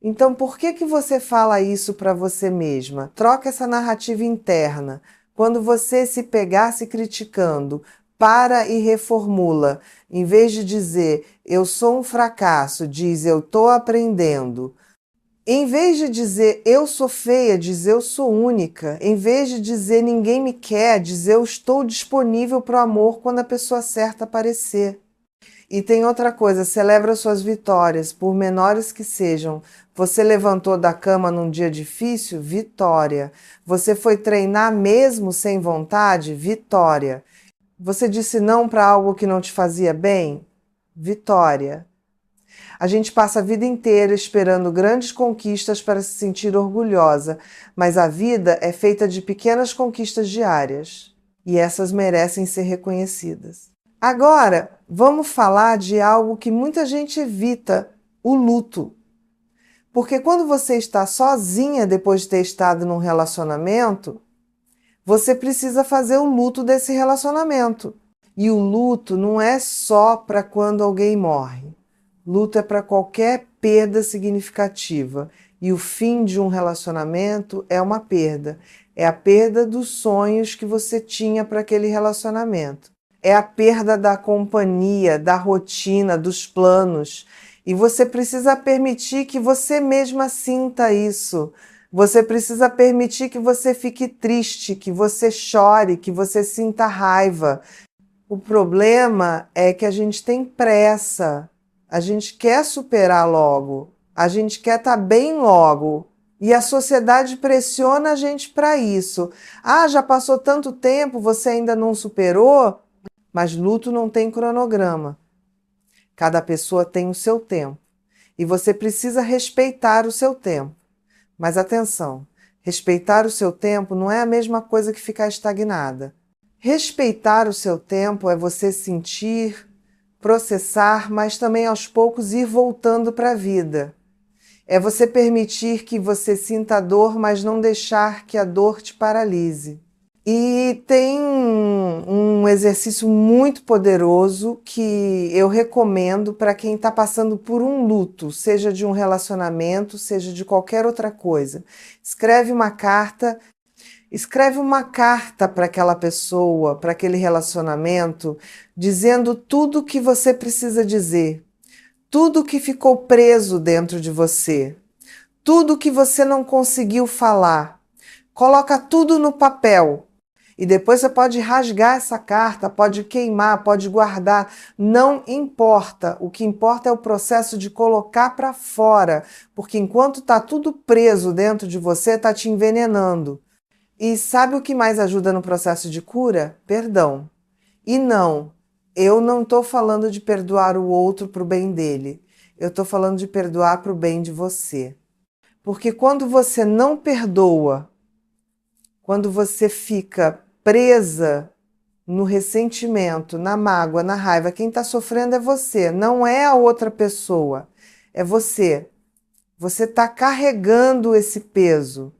Então, por que você fala isso para você mesma? Troca essa narrativa interna. Quando você se pegar se criticando, para e reformula. Em vez de dizer, eu sou um fracasso, diz, eu estou aprendendo. Em vez de dizer, eu sou feia, diz, eu sou única. Em vez de dizer, ninguém me quer, diz, eu estou disponível para o amor quando a pessoa certa aparecer. E tem outra coisa, celebra suas vitórias, por menores que sejam. Você levantou da cama num dia difícil? Vitória. Você foi treinar mesmo sem vontade? Vitória. Você disse não para algo que não te fazia bem? Vitória. A gente passa a vida inteira esperando grandes conquistas para se sentir orgulhosa, mas a vida é feita de pequenas conquistas diárias. E essas merecem ser reconhecidas. Agora, vamos falar de algo que muita gente evita, o luto. Porque quando você está sozinha depois de ter estado num relacionamento, você precisa fazer o luto desse relacionamento. E o luto não é só para quando alguém morre. Luto é para qualquer perda significativa. E o fim de um relacionamento é uma perda. É a perda dos sonhos que você tinha para aquele relacionamento. É a perda da companhia, da rotina, dos planos. E você precisa permitir que você mesma sinta isso. Você precisa permitir que você fique triste, que você chore, que você sinta raiva. O problema é que a gente tem pressa. A gente quer superar logo. A gente quer estar bem logo. E a sociedade pressiona a gente para isso. Ah, já passou tanto tempo, você ainda não superou? Mas luto não tem cronograma. Cada pessoa tem o seu tempo. E você precisa respeitar o seu tempo. Mas atenção, respeitar o seu tempo não é a mesma coisa que ficar estagnada. Respeitar o seu tempo é você sentir, processar, mas também aos poucos ir voltando para a vida. É você permitir que você sinta a dor, mas não deixar que a dor te paralise. E tem um exercício muito poderoso que eu recomendo para quem está passando por um luto, seja de um relacionamento, seja de qualquer outra coisa. Escreve uma carta para aquela pessoa, para aquele relacionamento, dizendo tudo o que você precisa dizer, tudo que ficou preso dentro de você, tudo que você não conseguiu falar. Coloca tudo no papel. E depois você pode rasgar essa carta, pode queimar, pode guardar, não importa. O que importa é o processo de colocar para fora, porque enquanto está tudo preso dentro de você, está te envenenando. E sabe o que mais ajuda no processo de cura? Perdão. E não, eu não estou falando de perdoar o outro para o bem dele. Eu estou falando de perdoar para o bem de você. Porque quando você não perdoa, quando você fica presa no ressentimento, na mágoa, na raiva, quem está sofrendo é você, não é a outra pessoa, é você. Você está carregando esse peso.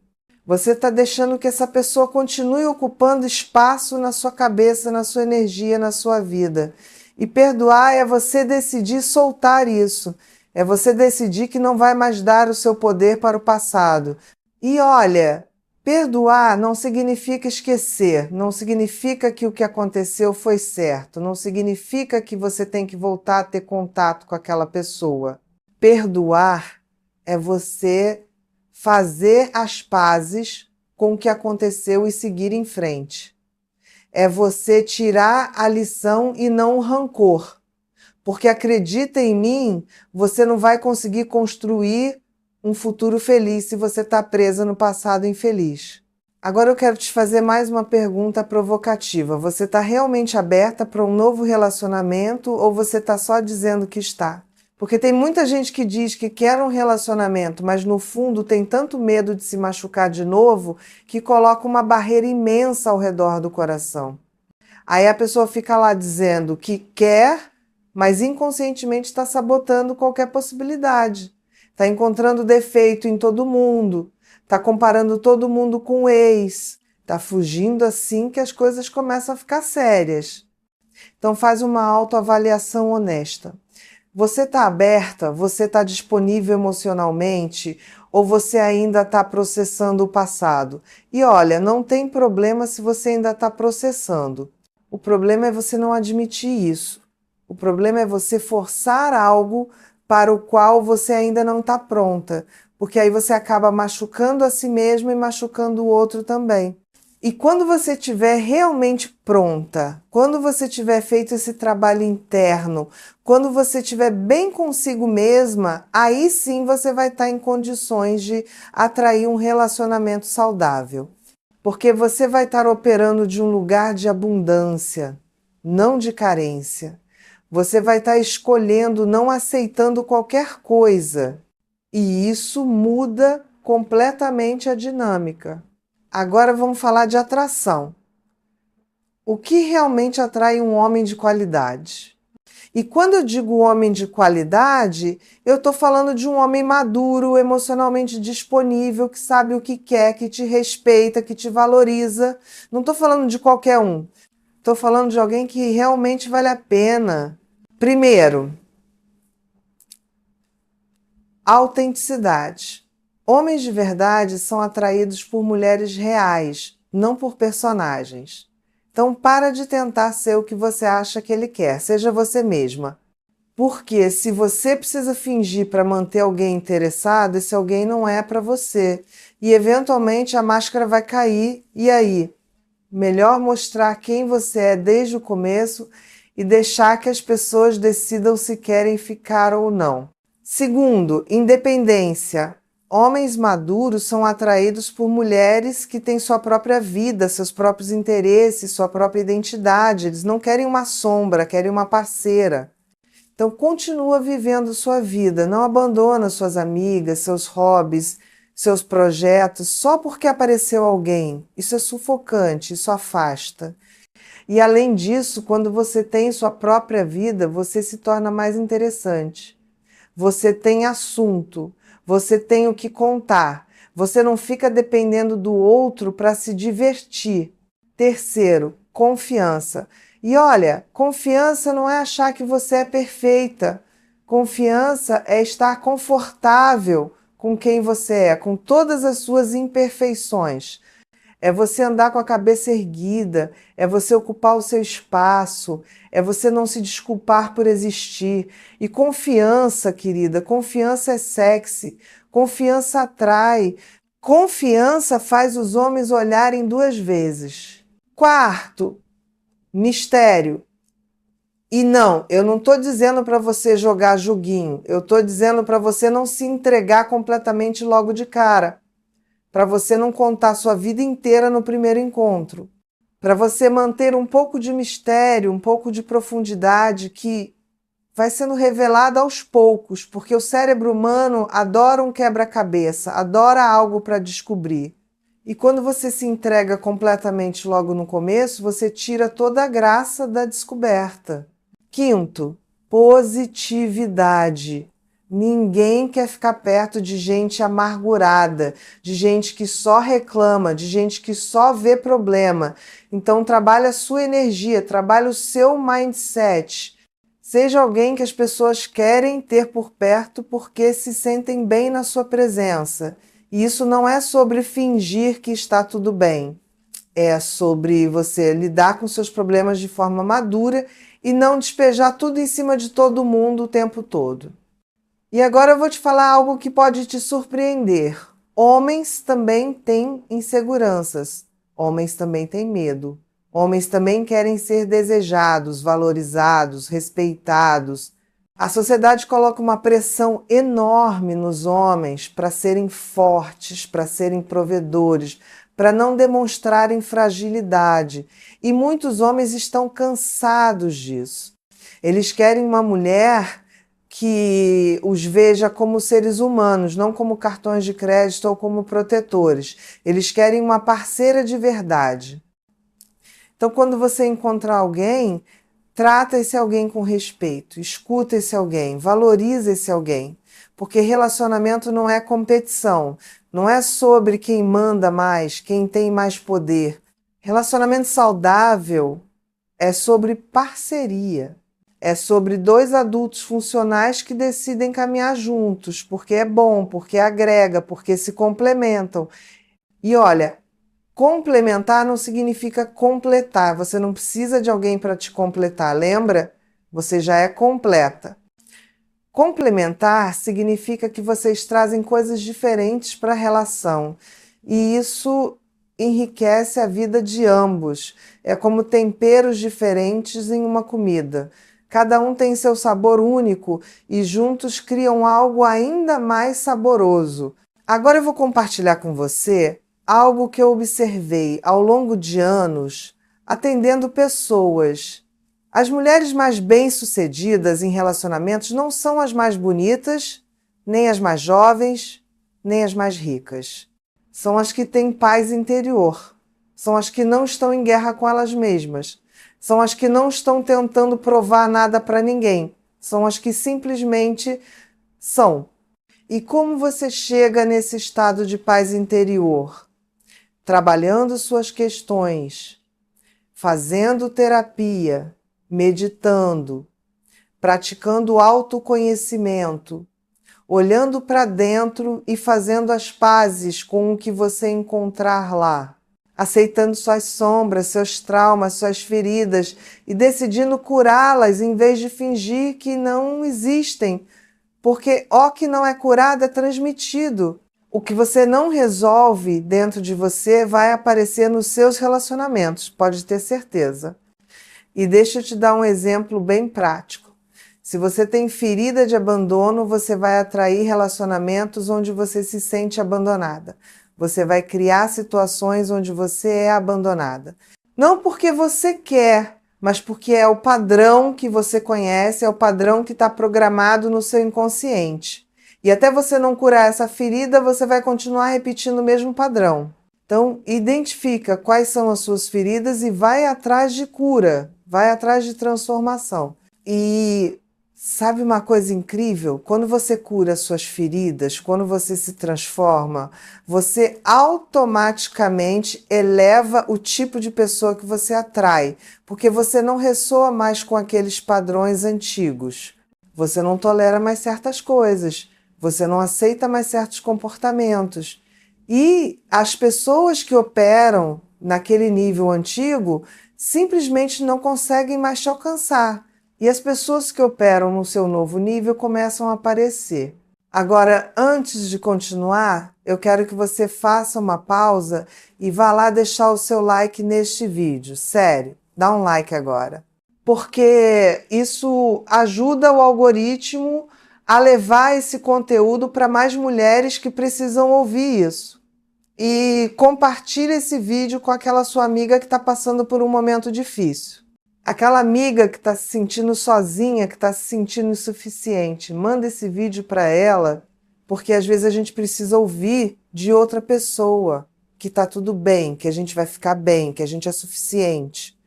Você está deixando que essa pessoa continue ocupando espaço na sua cabeça, na sua energia, na sua vida. E perdoar é você decidir soltar isso. É você decidir que não vai mais dar o seu poder para o passado. E olha, perdoar não significa esquecer, não significa que o que aconteceu foi certo, não significa que você tem que voltar a ter contato com aquela pessoa. Perdoar é você fazer as pazes com o que aconteceu e seguir em frente. É você tirar a lição e não o rancor. Porque acredita em mim, você não vai conseguir construir um futuro feliz se você está presa no passado infeliz. Agora eu quero te fazer mais uma pergunta provocativa. Você está realmente aberta para um novo relacionamento ou você está só dizendo que está? Porque tem muita gente que diz que quer um relacionamento, mas no fundo tem tanto medo de se machucar de novo que coloca uma barreira imensa ao redor do coração. Aí a pessoa fica lá dizendo que quer, mas inconscientemente está sabotando qualquer possibilidade. Está encontrando defeito em todo mundo, está comparando todo mundo com o ex, está fugindo assim que as coisas começam a ficar sérias. Então faz uma autoavaliação honesta. Você está aberta? Você está disponível emocionalmente? Ou você ainda está processando o passado? E olha, não tem problema se você ainda está processando. O problema é você não admitir isso. O problema é você forçar algo para o qual você ainda não está pronta, porque aí você acaba machucando a si mesmo e machucando o outro também. E quando você estiver realmente pronta, quando você tiver feito esse trabalho interno, quando você estiver bem consigo mesma, aí sim você vai estar em condições de atrair um relacionamento saudável. Porque você vai estar operando de um lugar de abundância, não de carência. Você vai estar escolhendo, não aceitando qualquer coisa. E isso muda completamente a dinâmica. Agora vamos falar de atração. O que realmente atrai um homem de qualidade? E quando eu digo homem de qualidade, eu estou falando de um homem maduro, emocionalmente disponível, que sabe o que quer, que te respeita, que te valoriza. Não estou falando de qualquer um. Estou falando de alguém que realmente vale a pena. Primeiro, autenticidade. Homens de verdade são atraídos por mulheres reais, não por personagens. Então, para de tentar ser o que você acha que ele quer. Seja você mesma. Porque se você precisa fingir para manter alguém interessado, esse alguém não é para você. E eventualmente a máscara vai cair. E aí? Melhor mostrar quem você é desde o começo e deixar que as pessoas decidam se querem ficar ou não. Segundo, independência. Homens maduros são atraídos por mulheres que têm sua própria vida, seus próprios interesses, sua própria identidade. Eles não querem uma sombra, querem uma parceira. Então, continua vivendo sua vida, não abandona suas amigas, seus hobbies, seus projetos, só porque apareceu alguém. Isso é sufocante, isso afasta. E além disso, quando você tem sua própria vida, você se torna mais interessante. Você tem assunto, você tem o que contar. Você não fica dependendo do outro para se divertir. Terceiro, confiança. E olha, confiança não é achar que você é perfeita. Confiança é estar confortável com quem você é, com todas as suas imperfeições. É você andar com a cabeça erguida, é você ocupar o seu espaço, é você não se desculpar por existir. E confiança, querida, confiança é sexy, confiança atrai, confiança faz os homens olharem duas vezes. Quarto, mistério. E não, eu não estou dizendo para você jogar joguinho, eu estou dizendo para você não se entregar completamente logo de cara, para você não contar sua vida inteira no primeiro encontro, para você manter um pouco de mistério, um pouco de profundidade que vai sendo revelada aos poucos, porque o cérebro humano adora um quebra-cabeça, adora algo para descobrir. E quando você se entrega completamente logo no começo, você tira toda a graça da descoberta. Quinto, positividade. Ninguém quer ficar perto de gente amargurada, de gente que só reclama, de gente que só vê problema. Então, trabalhe a sua energia, trabalhe o seu mindset. Seja alguém que as pessoas querem ter por perto porque se sentem bem na sua presença. E isso não é sobre fingir que está tudo bem. É sobre você lidar com seus problemas de forma madura e não despejar tudo em cima de todo mundo o tempo todo. E agora eu vou te falar algo que pode te surpreender. Homens também têm inseguranças. Homens também têm medo. Homens também querem ser desejados, valorizados, respeitados. A sociedade coloca uma pressão enorme nos homens para serem fortes, para serem provedores, para não demonstrarem fragilidade. E muitos homens estão cansados disso. Eles querem uma mulher que os veja como seres humanos, não como cartões de crédito ou como protetores. Eles querem uma parceira de verdade. Então, quando você encontrar alguém, trata esse alguém com respeito, escuta esse alguém, valoriza esse alguém, porque relacionamento não é competição, não é sobre quem manda mais, quem tem mais poder. Relacionamento saudável é sobre parceria. É sobre dois adultos funcionais que decidem caminhar juntos, porque é bom, porque agrega, porque se complementam. E olha, complementar não significa completar. Você não precisa de alguém para te completar, lembra? Você já é completa. Complementar significa que vocês trazem coisas diferentes para a relação. E isso enriquece a vida de ambos. É como temperos diferentes em uma comida. Cada um tem seu sabor único e juntos criam algo ainda mais saboroso. Agora eu vou compartilhar com você algo que eu observei ao longo de anos atendendo pessoas. As mulheres mais bem-sucedidas em relacionamentos não são as mais bonitas, nem as mais jovens, nem as mais ricas. São as que têm paz interior. São as que não estão em guerra com elas mesmas. São as que não estão tentando provar nada para ninguém. São as que simplesmente são. E como você chega nesse estado de paz interior? Trabalhando suas questões, fazendo terapia, meditando, praticando autoconhecimento, olhando para dentro e fazendo as pazes com o que você encontrar lá, aceitando suas sombras, seus traumas, suas feridas e decidindo curá-las em vez de fingir que não existem, porque o que não é curado é transmitido. O que você não resolve dentro de você vai aparecer nos seus relacionamentos, pode ter certeza. E deixa eu te dar um exemplo bem prático. Se você tem ferida de abandono, você vai atrair relacionamentos onde você se sente abandonada. Você vai criar situações onde você é abandonada. Não porque você quer, mas porque é o padrão que você conhece, é o padrão que está programado no seu inconsciente. E até você não curar essa ferida, você vai continuar repetindo o mesmo padrão. Então, identifica quais são as suas feridas e vai atrás de cura, vai atrás de transformação. E sabe uma coisa incrível? Quando você cura as suas feridas, quando você se transforma, você automaticamente eleva o tipo de pessoa que você atrai, porque você não ressoa mais com aqueles padrões antigos. Você não tolera mais certas coisas, você não aceita mais certos comportamentos. E as pessoas que operam naquele nível antigo simplesmente não conseguem mais te alcançar. E as pessoas que operam no seu novo nível começam a aparecer. Agora, antes de continuar, eu quero que você faça uma pausa e vá lá deixar o seu like neste vídeo. Sério, dá um like agora. Porque isso ajuda o algoritmo a levar esse conteúdo para mais mulheres que precisam ouvir isso. E compartilhe esse vídeo com aquela sua amiga que está passando por um momento difícil. Aquela amiga que está se sentindo sozinha, que está se sentindo insuficiente. Manda esse vídeo para ela, porque às vezes a gente precisa ouvir de outra pessoa que está tudo bem, que a gente vai ficar bem, que a gente é suficiente.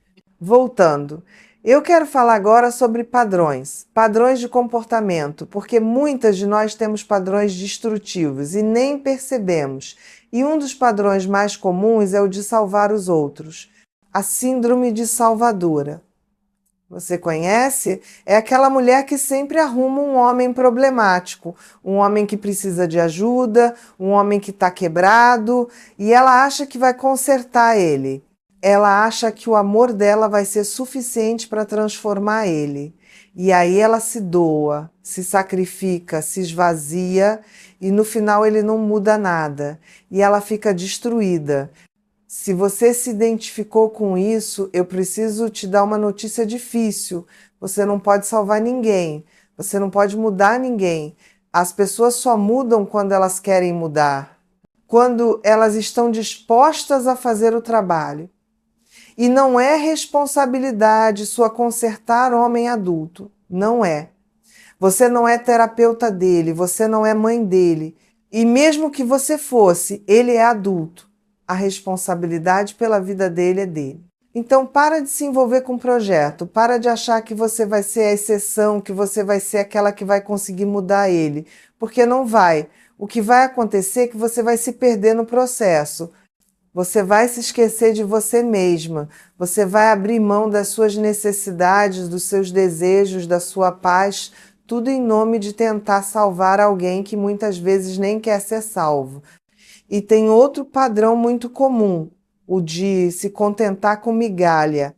Voltando, eu quero falar agora sobre padrões, padrões de comportamento, porque muitas de nós temos padrões destrutivos e nem percebemos. E um dos padrões mais comuns é o de salvar os outros, a síndrome de salvadora. Você conhece? É aquela mulher que sempre arruma um homem problemático, um homem que precisa de ajuda, um homem que está quebrado, e ela acha que vai consertar ele. Ela acha que o amor dela vai ser suficiente para transformar ele. E aí ela se doa, se sacrifica, se esvazia e no final ele não muda nada. E ela fica destruída. Se você se identificou com isso, eu preciso te dar uma notícia difícil. Você não pode salvar ninguém. Você não pode mudar ninguém. As pessoas só mudam quando elas querem mudar. Quando elas estão dispostas a fazer o trabalho. E não é responsabilidade sua consertar homem adulto. Não é. Você não é terapeuta dele, você não é mãe dele. E mesmo que você fosse, ele é adulto. A responsabilidade pela vida dele é dele. Então para de se envolver com o projeto, para de achar que você vai ser a exceção, que você vai ser aquela que vai conseguir mudar ele, porque não vai. O que vai acontecer é que você vai se perder no processo. Você vai se esquecer de você mesma. Você vai abrir mão das suas necessidades, dos seus desejos, da sua paz, tudo em nome de tentar salvar alguém que muitas vezes nem quer ser salvo. E tem outro padrão muito comum, o de se contentar com migalha.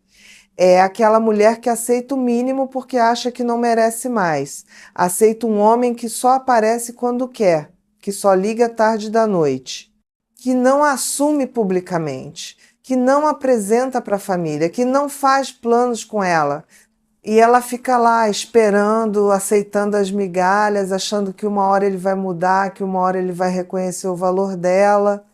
É aquela mulher que aceita o mínimo porque acha que não merece mais. Aceita um homem que só aparece quando quer, que só liga tarde da noite, que não assume publicamente, que não apresenta para a família, que não faz planos com ela. E ela fica lá esperando, aceitando as migalhas, achando que uma hora ele vai mudar, que uma hora ele vai reconhecer o valor dela.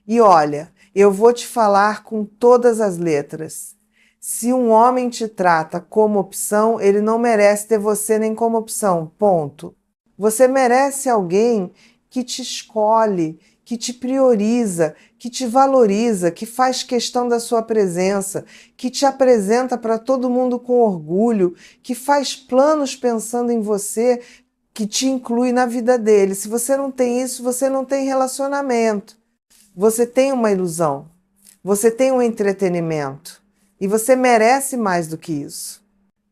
E olha, eu vou te falar com todas as letras. Se um homem te trata como opção, ele não merece ter você nem como opção. Ponto. Você merece alguém que te escolhe, que te prioriza, que te valoriza, que faz questão da sua presença, que te apresenta para todo mundo com orgulho, que faz planos pensando em você, que te inclui na vida dele. Se você não tem isso, você não tem relacionamento. Você tem uma ilusão, você tem um entretenimento e você merece mais do que isso.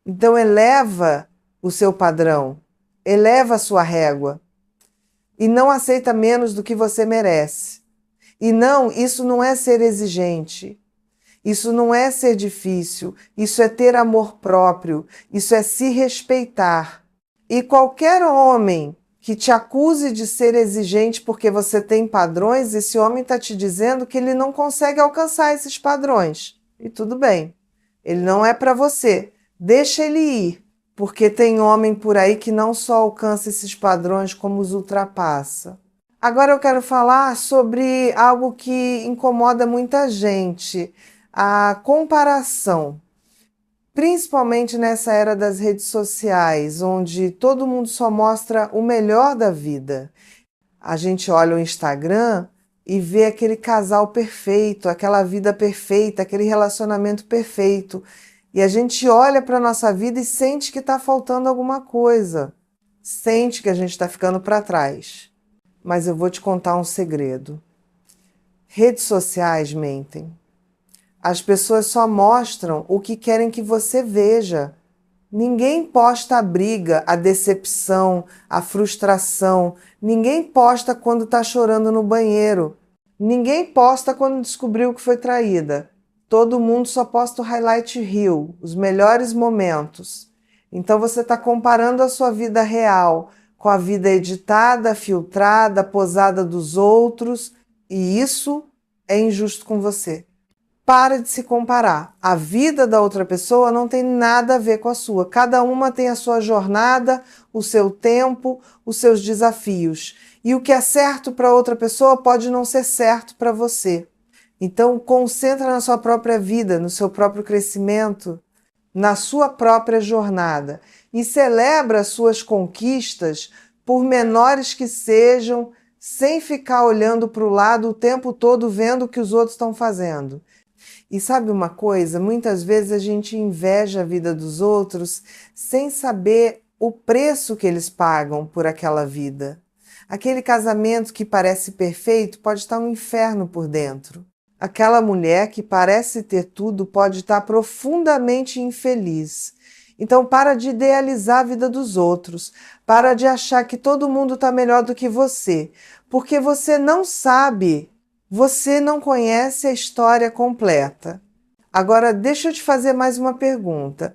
Então eleva o seu padrão, eleva a sua régua e não aceita menos do que você merece. E não, isso não é ser exigente, isso não é ser difícil, isso é ter amor próprio, isso é se respeitar. E qualquer homem que te acuse de ser exigente porque você tem padrões, esse homem está te dizendo que ele não consegue alcançar esses padrões. E tudo bem, ele não é para você. Deixa ele ir, porque tem homem por aí que não só alcança esses padrões, como os ultrapassa. Agora eu quero falar sobre algo que incomoda muita gente, a comparação. Principalmente nessa era das redes sociais, onde todo mundo só mostra o melhor da vida. A gente olha o Instagram e vê aquele casal perfeito, aquela vida perfeita, aquele relacionamento perfeito. E a gente olha para a nossa vida e sente que está faltando alguma coisa. Sente que a gente está ficando para trás. Mas eu vou te contar um segredo. Redes sociais mentem. As pessoas só mostram o que querem que você veja. Ninguém posta a briga, a decepção, a frustração. Ninguém posta quando está chorando no banheiro. Ninguém posta quando descobriu que foi traída. Todo mundo só posta o highlight reel, os melhores momentos. Então você está comparando a sua vida real com a vida editada, filtrada, posada dos outros, e isso é injusto com você. Para de se comparar. A vida da outra pessoa não tem nada a ver com a sua. Cada uma tem a sua jornada, o seu tempo, os seus desafios. E o que é certo para outra pessoa pode não ser certo para você. Então, concentra na sua própria vida, no seu próprio crescimento, na sua própria jornada. E celebra as suas conquistas, por menores que sejam, sem ficar olhando para o lado o tempo todo vendo o que os outros estão fazendo. E sabe uma coisa? Muitas vezes a gente inveja a vida dos outros sem saber o preço que eles pagam por aquela vida. Aquele casamento que parece perfeito pode estar um inferno por dentro. Aquela mulher que parece ter tudo pode estar profundamente infeliz. Então para de idealizar a vida dos outros, para de achar que todo mundo está melhor do que você, porque você não sabe. Você não conhece a história completa. Agora, deixa eu te fazer mais uma pergunta.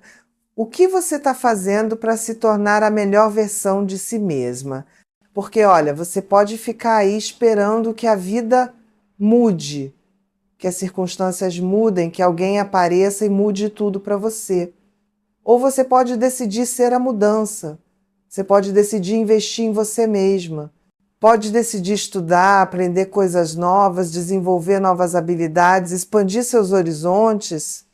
O que você está fazendo para se tornar a melhor versão de si mesma? Porque, olha, você pode ficar aí esperando que a vida mude, que as circunstâncias mudem, que alguém apareça e mude tudo para você. Ou você pode decidir ser a mudança. Você pode decidir investir em você mesma. Pode decidir estudar, aprender coisas novas, desenvolver novas habilidades, expandir seus horizontes.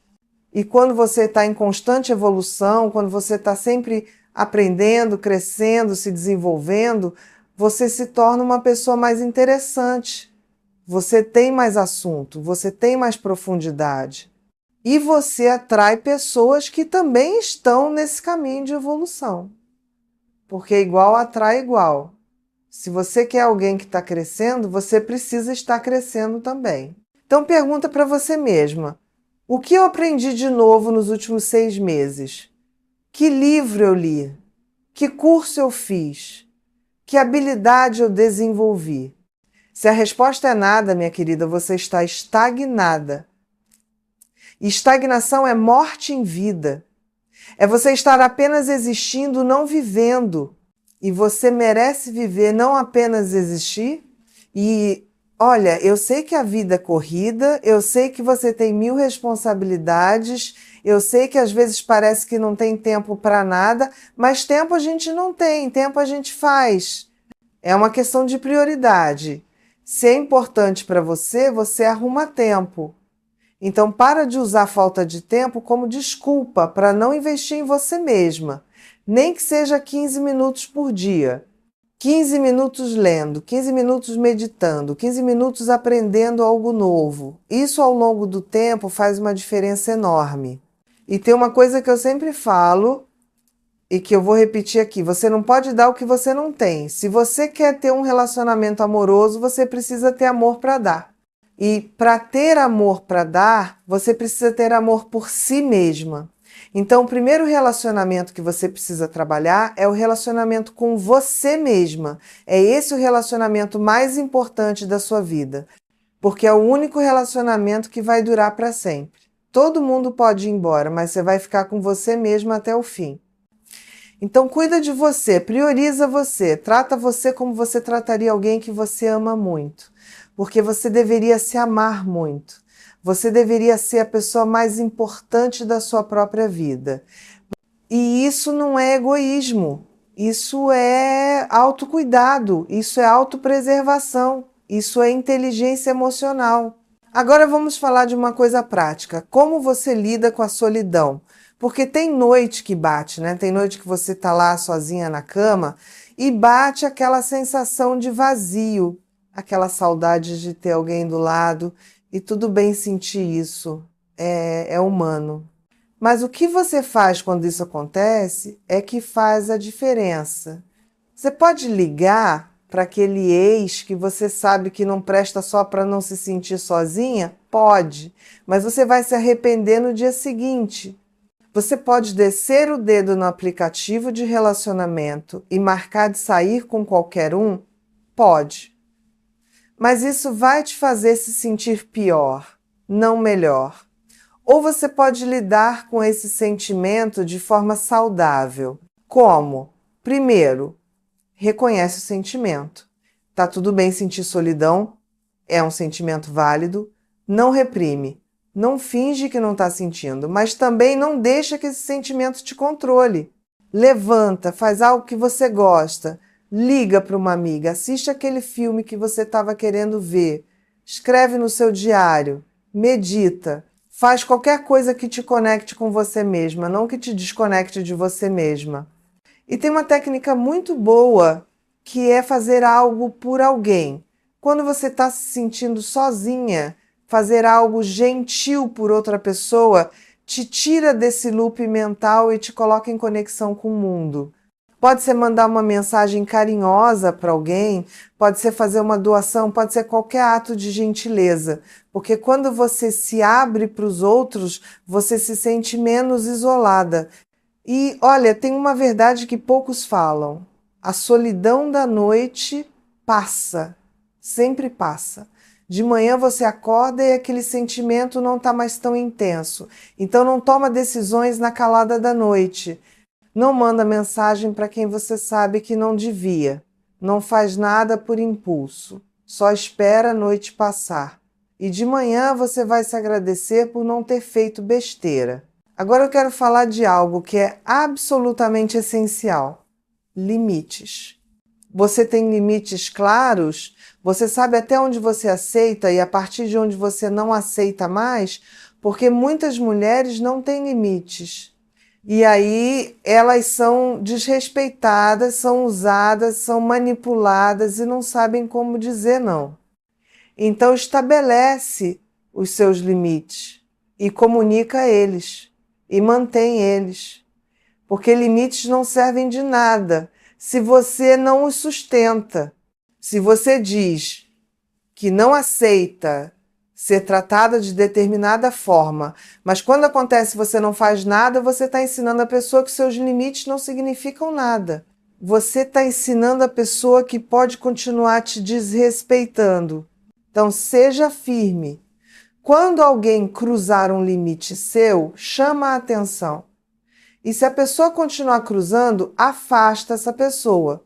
E quando você está em constante evolução, quando você está sempre aprendendo, crescendo, se desenvolvendo, você se torna uma pessoa mais interessante. Você tem mais assunto, você tem mais profundidade. E você atrai pessoas que também estão nesse caminho de evolução. Porque igual atrai igual. Se você quer alguém que está crescendo, você precisa estar crescendo também. Então pergunta para você mesma: o que eu aprendi de novo nos últimos 6 meses? Que livro eu li? Que curso eu fiz? Que habilidade eu desenvolvi? Se a resposta é nada, minha querida, você está estagnada. Estagnação é morte em vida. É você estar apenas existindo, não vivendo. E você merece viver, não apenas existir. E olha, eu sei que a vida é corrida, eu sei que você tem 1000 responsabilidades, eu sei que às vezes parece que não tem tempo para nada, mas tempo a gente não tem, tempo a gente faz. É uma questão de prioridade. Se é importante para você, você arruma tempo. Então, para de usar a falta de tempo como desculpa para não investir em você mesma. Nem que seja 15 minutos por dia. 15 minutos lendo, 15 minutos meditando, 15 minutos aprendendo algo novo. Isso ao longo do tempo faz uma diferença enorme. E tem uma coisa que eu sempre falo e que eu vou repetir aqui: você não pode dar o que você não tem. Se você quer ter um relacionamento amoroso, você precisa ter amor para dar. E para ter amor para dar, você precisa ter amor por si mesma. Então, o primeiro relacionamento que você precisa trabalhar é o relacionamento com você mesma. É esse o relacionamento mais importante da sua vida, porque é o único relacionamento que vai durar para sempre. Todo mundo pode ir embora, mas você vai ficar com você mesma até o fim. Então, cuida de você, prioriza você, trata você como você trataria alguém que você ama muito, porque você deveria se amar muito. Você deveria ser a pessoa mais importante da sua própria vida. E isso não é egoísmo, isso é autocuidado, isso é autopreservação, isso é inteligência emocional. Agora vamos falar de uma coisa prática: como você lida com a solidão? Porque tem noite que bate, né? Tem noite que você tá lá sozinha na cama e bate aquela sensação de vazio, aquela saudade de ter alguém do lado, e tudo bem sentir isso, é humano. Mas o que você faz quando isso acontece é que faz a diferença. Você pode ligar para aquele ex que você sabe que não presta só para não se sentir sozinha? Pode, mas você vai se arrepender no dia seguinte. Você pode descer o dedo no aplicativo de relacionamento e marcar de sair com qualquer um? Pode. Mas isso vai te fazer se sentir pior, não melhor. Ou você pode lidar com esse sentimento de forma saudável. Como? Primeiro, reconhece o sentimento. Tá tudo bem sentir solidão, é um sentimento válido, não reprime. Não finge que não está sentindo, mas também não deixa que esse sentimento te controle. Levanta, faz algo que você gosta, liga para uma amiga, assiste aquele filme que você estava querendo ver, escreve no seu diário, medita, faz qualquer coisa que te conecte com você mesma, não que te desconecte de você mesma. E tem uma técnica muito boa que é fazer algo por alguém. Quando você está se sentindo sozinha, fazer algo gentil por outra pessoa te tira desse loop mental e te coloca em conexão com o mundo. Pode ser mandar uma mensagem carinhosa para alguém, pode ser fazer uma doação, pode ser qualquer ato de gentileza, porque quando você se abre para os outros, você se sente menos isolada. E olha, tem uma verdade que poucos falam: a solidão da noite passa, sempre passa. De manhã você acorda e aquele sentimento não está mais tão intenso. Então não toma decisões na calada da noite. Não manda mensagem para quem você sabe que não devia. Não faz nada por impulso. Só espera a noite passar. E de manhã você vai se agradecer por não ter feito besteira. Agora eu quero falar de algo que é absolutamente essencial: limites. Você tem limites claros? Você sabe até onde você aceita e a partir de onde você não aceita mais? Porque muitas mulheres não têm limites. E aí elas são desrespeitadas, são usadas, são manipuladas e não sabem como dizer não. Então estabelece os seus limites e comunica eles e mantém eles. Porque limites não servem de nada se você não os sustenta. Se você diz que não aceita ser tratada de determinada forma. Mas quando acontece e você não faz nada, você está ensinando a pessoa que seus limites não significam nada. Você está ensinando a pessoa que pode continuar te desrespeitando. Então, seja firme. Quando alguém cruzar um limite seu, chama a atenção. E se a pessoa continuar cruzando, afasta essa pessoa.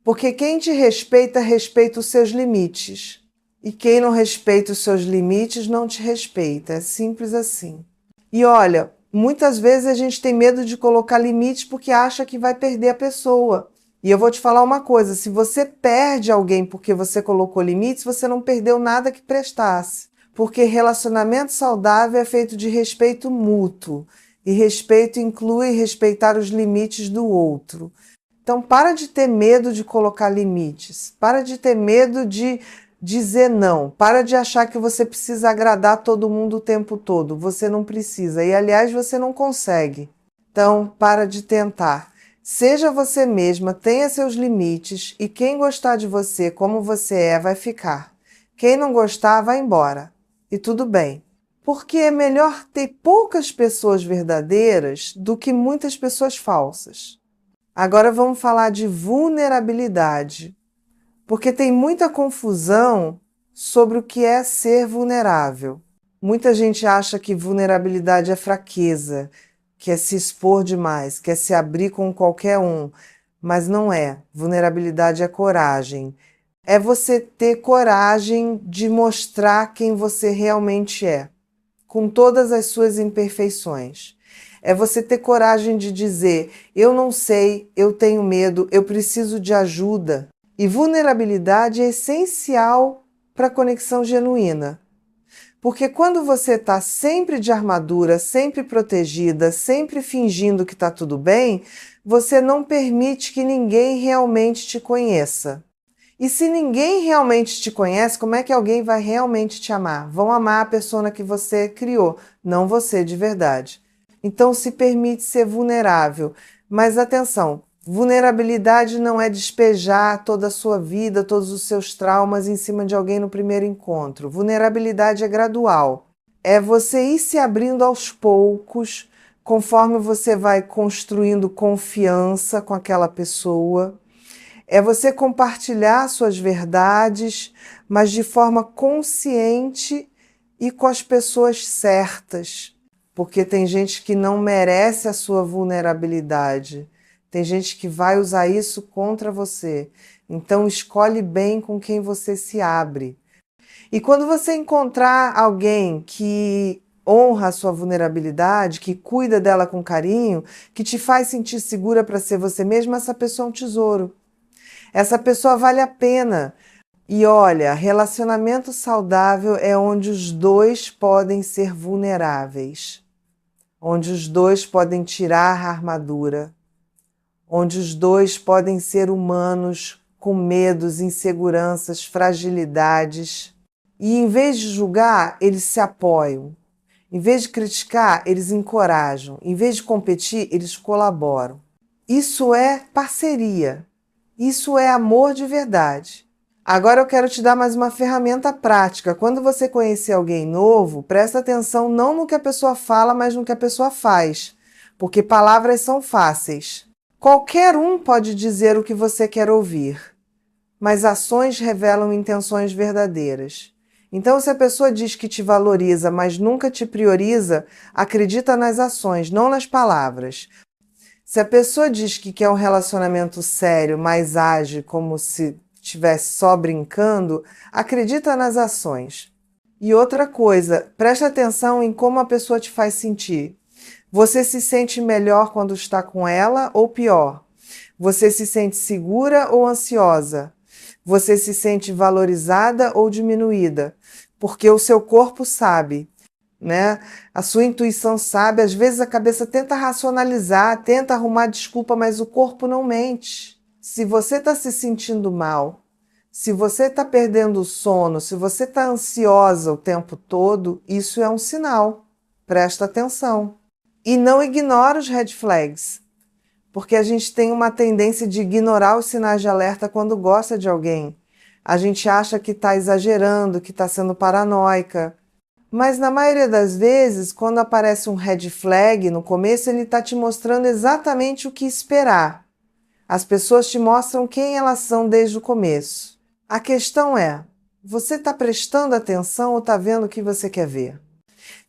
Porque quem te respeita, respeita os seus limites. E quem não respeita os seus limites, não te respeita. É simples assim. E olha, muitas vezes a gente tem medo de colocar limites porque acha que vai perder a pessoa. E eu vou te falar uma coisa, se você perde alguém porque você colocou limites, você não perdeu nada que prestasse. Porque relacionamento saudável é feito de respeito mútuo. E respeito inclui respeitar os limites do outro. Então, para de ter medo de colocar limites. Para de ter medo de dizer não. Para de achar que você precisa agradar todo mundo o tempo todo. Você não precisa. E, aliás, você não consegue. Então, para de tentar. Seja você mesma, tenha seus limites e quem gostar de você como você é, vai ficar. Quem não gostar, vai embora. E tudo bem. Porque é melhor ter poucas pessoas verdadeiras do que muitas pessoas falsas. Agora vamos falar de vulnerabilidade, porque tem muita confusão sobre o que é ser vulnerável. Muita gente acha que vulnerabilidade é fraqueza, que é se expor demais, que é se abrir com qualquer um, mas não é. Vulnerabilidade é coragem. É você ter coragem de mostrar quem você realmente é, com todas as suas imperfeições. É você ter coragem de dizer, eu não sei, eu tenho medo, eu preciso de ajuda. E vulnerabilidade é essencial para a conexão genuína. Porque quando você está sempre de armadura, sempre protegida, sempre fingindo que está tudo bem, você não permite que ninguém realmente te conheça. E se ninguém realmente te conhece, como é que alguém vai realmente te amar? Vão amar a pessoa que você criou, não você de verdade. Então se permite ser vulnerável. Mas atenção, vulnerabilidade não é despejar toda a sua vida, todos os seus traumas em cima de alguém no primeiro encontro. Vulnerabilidade é gradual. É você ir se abrindo aos poucos, conforme você vai construindo confiança com aquela pessoa. É você compartilhar suas verdades, mas de forma consciente e com as pessoas certas. Porque tem gente que não merece a sua vulnerabilidade. Tem gente que vai usar isso contra você. Então escolhe bem com quem você se abre. E quando você encontrar alguém que honra a sua vulnerabilidade, que cuida dela com carinho, que te faz sentir segura para ser você mesma, essa pessoa é um tesouro. Essa pessoa vale a pena. E olha, relacionamento saudável é onde os dois podem ser vulneráveis, onde os dois podem tirar a armadura, onde os dois podem ser humanos com medos, inseguranças, fragilidades. E em vez de julgar, eles se apoiam. Em vez de criticar, eles encorajam. Em vez de competir, eles colaboram. Isso é parceria. Isso é amor de verdade. Agora eu quero te dar mais uma ferramenta prática. Quando você conhecer alguém novo, presta atenção não no que a pessoa fala, mas no que a pessoa faz. Porque palavras são fáceis. Qualquer um pode dizer o que você quer ouvir, mas ações revelam intenções verdadeiras. Então, se a pessoa diz que te valoriza, mas nunca te prioriza, acredita nas ações, não nas palavras. Se a pessoa diz que quer um relacionamento sério, mas age como se estivesse só brincando, acredita nas ações. E outra coisa, presta atenção em como a pessoa te faz sentir. Você se sente melhor quando está com ela ou pior? Você se sente segura ou ansiosa? Você se sente valorizada ou diminuída? Porque o seu corpo sabe. Né? A sua intuição sabe, às vezes a cabeça tenta racionalizar, tenta arrumar desculpa, mas o corpo não mente. Se você está se sentindo mal, se você está perdendo o sono, se você está ansiosa o tempo todo, isso é um sinal. Presta atenção. E não ignora os red flags, porque a gente tem uma tendência de ignorar os sinais de alerta quando gosta de alguém. A gente acha que está exagerando, que está sendo paranoica. Mas na maioria das vezes, quando aparece um red flag no começo, ele está te mostrando exatamente o que esperar. As pessoas te mostram quem elas são desde o começo. A questão é, você está prestando atenção ou está vendo o que você quer ver?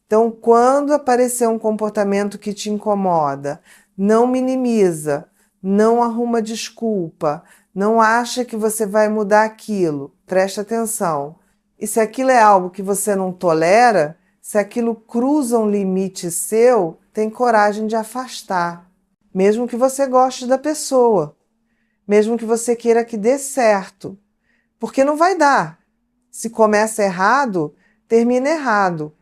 Então, quando aparecer um comportamento que te incomoda, não minimiza, não arruma desculpa, não acha que você vai mudar aquilo. Presta atenção. E se aquilo é algo que você não tolera, se aquilo cruza um limite seu, tem coragem de afastar. Mesmo que você goste da pessoa, mesmo que você queira que dê certo. Porque não vai dar. Se começa errado, termina errado.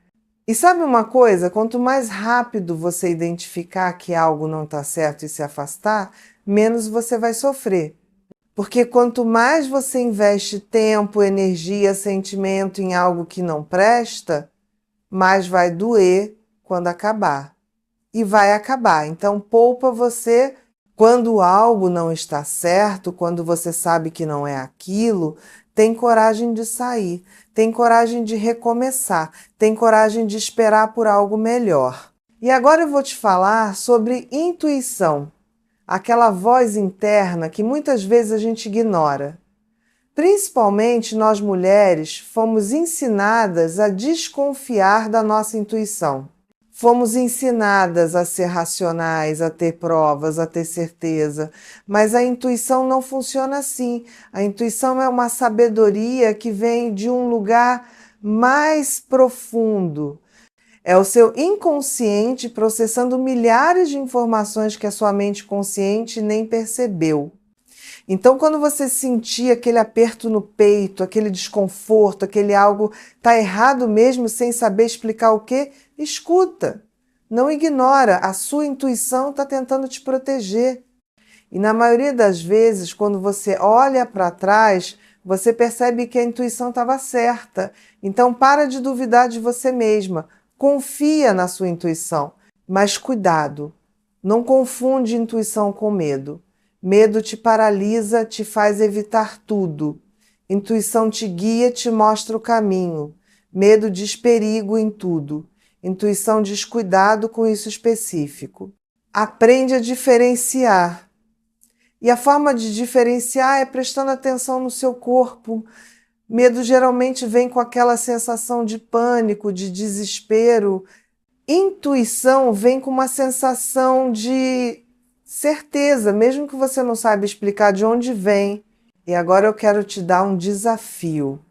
E sabe uma coisa? Quanto mais rápido você identificar que algo não está certo e se afastar, menos você vai sofrer. Porque quanto mais você investe tempo, energia, sentimento em algo que não presta, mais vai doer quando acabar. E vai acabar. Então, poupa você quando algo não está certo, quando você sabe que não é aquilo, tem coragem de sair, tem coragem de recomeçar, tem coragem de esperar por algo melhor. E agora eu vou te falar sobre intuição, aquela voz interna que muitas vezes a gente ignora. Principalmente nós mulheres fomos ensinadas a desconfiar da nossa intuição. Fomos ensinadas a ser racionais, a ter provas, a ter certeza, mas a intuição não funciona assim. A intuição é uma sabedoria que vem de um lugar mais profundo. É o seu inconsciente processando milhares de informações que a sua mente consciente nem percebeu. Então, quando você sentir aquele aperto no peito, aquele desconforto, aquele algo tá errado mesmo sem saber explicar o quê, escuta. Não ignora, a sua intuição está tentando te proteger. E na maioria das vezes, quando você olha para trás, você percebe que a intuição estava certa. Então, para de duvidar de você mesma. Confia na sua intuição. Mas cuidado, não confunde intuição com medo. Medo te paralisa, te faz evitar tudo. Intuição te guia, te mostra o caminho. Medo diz perigo em tudo. Intuição diz cuidado com isso específico. Aprende a diferenciar. E a forma de diferenciar é prestando atenção no seu corpo. Medo geralmente vem com aquela sensação de pânico, de desespero. Intuição vem com uma sensação de certeza, mesmo que você não saiba explicar de onde vem. E agora eu quero te dar um desafio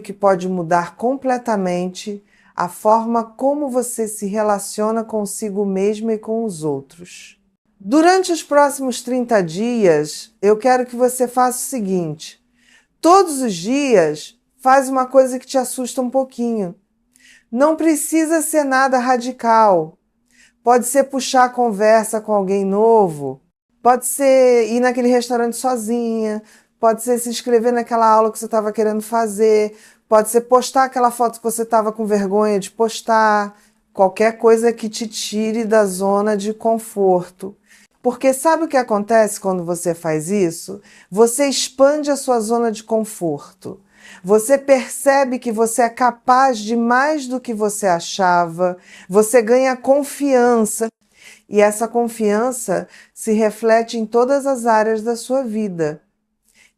que pode mudar completamente a forma como você se relaciona consigo mesmo e com os outros. Durante os próximos 30 dias, eu quero que você faça o seguinte: todos os dias, faz uma coisa que te assusta um pouquinho. Não precisa ser nada radical. Pode ser puxar a conversa com alguém novo, pode ser ir naquele restaurante sozinha, pode ser se inscrever naquela aula que você estava querendo fazer, pode ser postar aquela foto que você estava com vergonha de postar, qualquer coisa que te tire da zona de conforto. Porque sabe o que acontece quando você faz isso? Você expande a sua zona de conforto. Você percebe que você é capaz de mais do que você achava, você ganha confiança e essa confiança se reflete em todas as áreas da sua vida,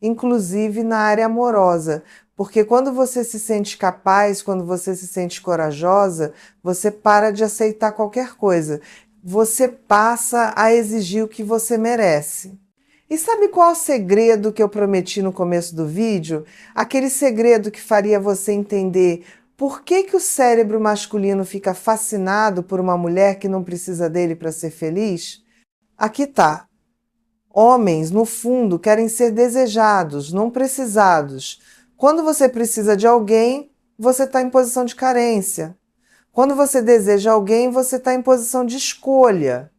inclusive na área amorosa, porque quando você se sente capaz, quando você se sente corajosa, você para de aceitar qualquer coisa, você passa a exigir o que você merece. E sabe qual é o segredo que eu prometi no começo do vídeo? Aquele segredo que faria você entender por que o cérebro masculino fica fascinado por uma mulher que não precisa dele para ser feliz? Aqui tá. Homens, no fundo, querem ser desejados, não precisados. Quando você precisa de alguém, você está em posição de carência. Quando você deseja alguém, você está em posição de escolha.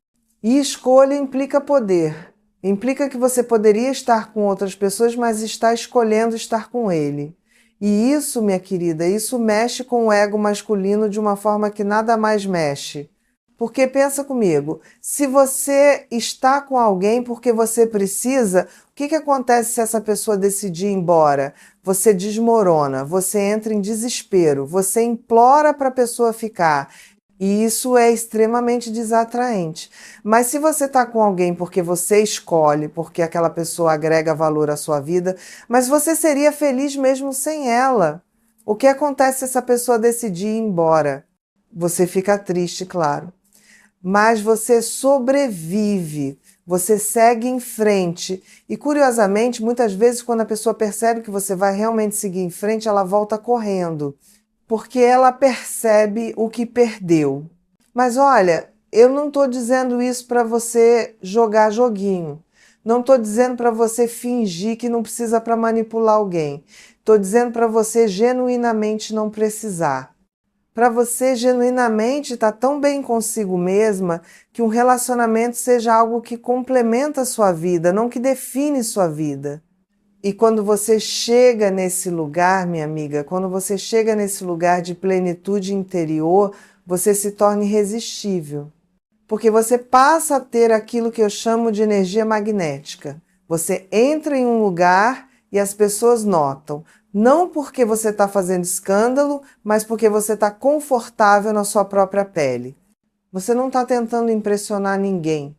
E escolha implica poder. Implica que você poderia estar com outras pessoas, mas está escolhendo estar com ele. E isso, minha querida, isso mexe com o ego masculino de uma forma que nada mais mexe. Porque pensa comigo, se você está com alguém porque você precisa, o que acontece se essa pessoa decidir ir embora? Você desmorona, você entra em desespero, você implora para a pessoa ficar. E isso é extremamente desatraente. Mas se você está com alguém porque você escolhe, porque aquela pessoa agrega valor à sua vida, mas você seria feliz mesmo sem ela. O que acontece se essa pessoa decidir ir embora? Você fica triste, claro. Mas você sobrevive, você segue em frente. E curiosamente, muitas vezes, quando a pessoa percebe que você vai realmente seguir em frente, ela volta correndo, porque ela percebe o que perdeu. Mas olha, eu não estou dizendo isso para você jogar joguinho. Não estou dizendo para você fingir que não precisa para manipular alguém. Estou dizendo para você genuinamente não precisar. Para você genuinamente estar tão bem consigo mesma que um relacionamento seja algo que complementa a sua vida, não que define sua vida. E quando você chega nesse lugar, minha amiga, quando você chega nesse lugar de plenitude interior, você se torna irresistível. Porque você passa a ter aquilo que eu chamo de energia magnética. Você entra em um lugar e as pessoas notam. Não porque você está fazendo escândalo, mas porque você está confortável na sua própria pele. Você não está tentando impressionar ninguém.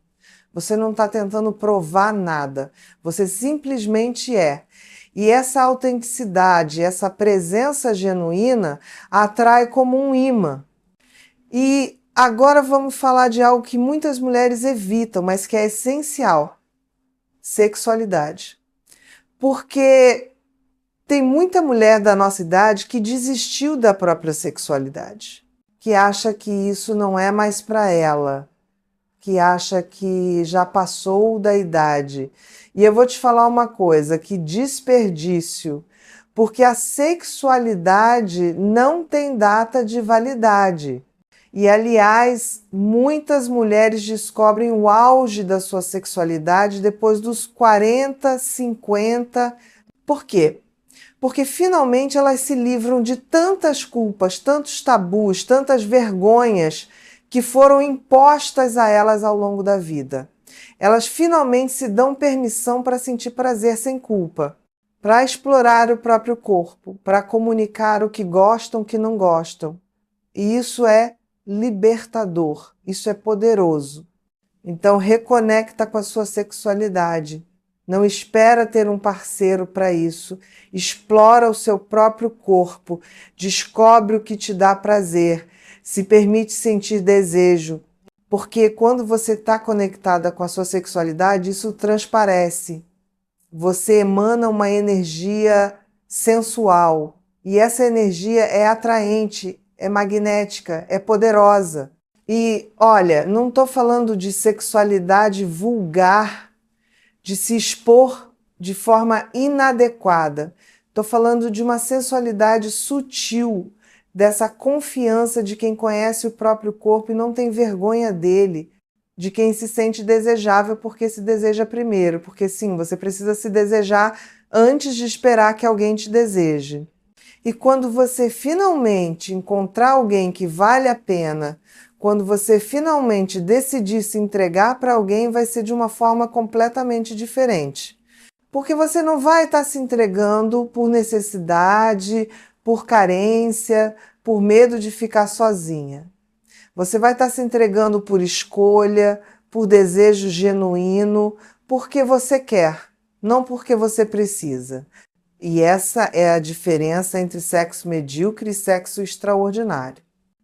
Você não está tentando provar nada. Você simplesmente é. E essa autenticidade, essa presença genuína atrai como um imã. E agora vamos falar de algo que muitas mulheres evitam, mas que é essencial: sexualidade. Porque tem muita mulher da nossa idade que desistiu da própria sexualidade, que acha que isso não é mais para ela, que acha que já passou da idade. E eu vou te falar uma coisa, que desperdício, porque a sexualidade não tem data de validade. E, aliás, muitas mulheres descobrem o auge da sua sexualidade depois dos 40, 50. Por quê? Porque finalmente elas se livram de tantas culpas, tantos tabus, tantas vergonhas que foram impostas a elas ao longo da vida. Elas finalmente se dão permissão para sentir prazer sem culpa, para explorar o próprio corpo, para comunicar o que gostam, o que não gostam. E isso é libertador, isso é poderoso. Então reconecta com a sua sexualidade. Não espera ter um parceiro para isso. Explora o seu próprio corpo, descobre o que te dá prazer, se permite sentir desejo. Porque quando você está conectada com a sua sexualidade, isso transparece. Você emana uma energia sensual. E essa energia é atraente, é magnética, é poderosa. E olha, não estou falando de sexualidade vulgar, de se expor de forma inadequada. Estou falando de uma sensualidade sutil, dessa confiança de quem conhece o próprio corpo e não tem vergonha dele, de quem se sente desejável porque se deseja primeiro, porque sim, você precisa se desejar antes de esperar que alguém te deseje. E quando você finalmente encontrar alguém que vale a pena, quando você finalmente decidir se entregar para alguém, vai ser de uma forma completamente diferente. Porque você não vai estar se entregando por necessidade, por carência, por medo de ficar sozinha. Você vai estar se entregando por escolha, por desejo genuíno, porque você quer, não porque você precisa. E essa é a diferença entre sexo medíocre e sexo extraordinário.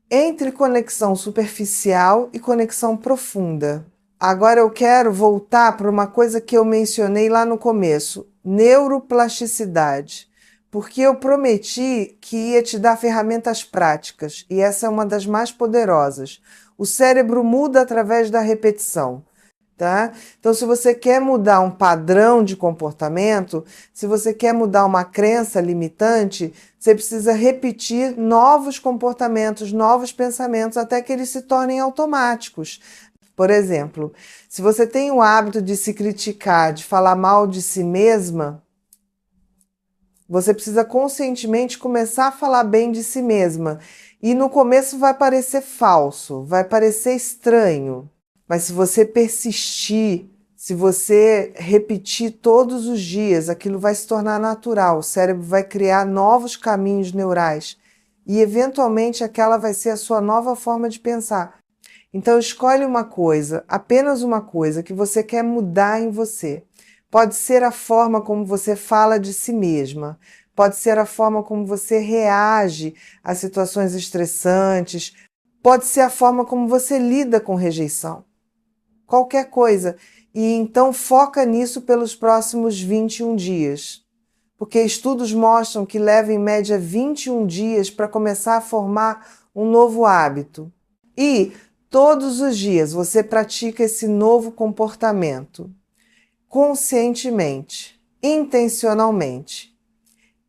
Entre conexão superficial e conexão profunda. Agora eu quero voltar para uma coisa que eu mencionei lá no começo: neuroplasticidade. Porque eu prometi que ia te dar ferramentas práticas, e essa é uma das mais poderosas. O cérebro muda através da repetição. Tá? Então, se você quer mudar um padrão de comportamento, se você quer mudar uma crença limitante, você precisa repetir novos comportamentos, novos pensamentos, até que eles se tornem automáticos. Por exemplo, se você tem o hábito de se criticar, de falar mal de si mesma, você precisa conscientemente começar a falar bem de si mesma. E no começo vai parecer falso, vai parecer estranho, mas se você persistir, se você repetir todos os dias, aquilo vai se tornar natural, o cérebro vai criar novos caminhos neurais e eventualmente aquela vai ser a sua nova forma de pensar. Então escolhe uma coisa, apenas uma coisa que você quer mudar em você. Pode ser a forma como você fala de si mesma, pode ser a forma como você reage a situações estressantes, pode ser a forma como você lida com rejeição. Qualquer coisa. E então foca nisso pelos próximos 21 dias. Porque estudos mostram que leva em média 21 dias para começar a formar um novo hábito. E todos os dias você pratica esse novo comportamento. Conscientemente, intencionalmente.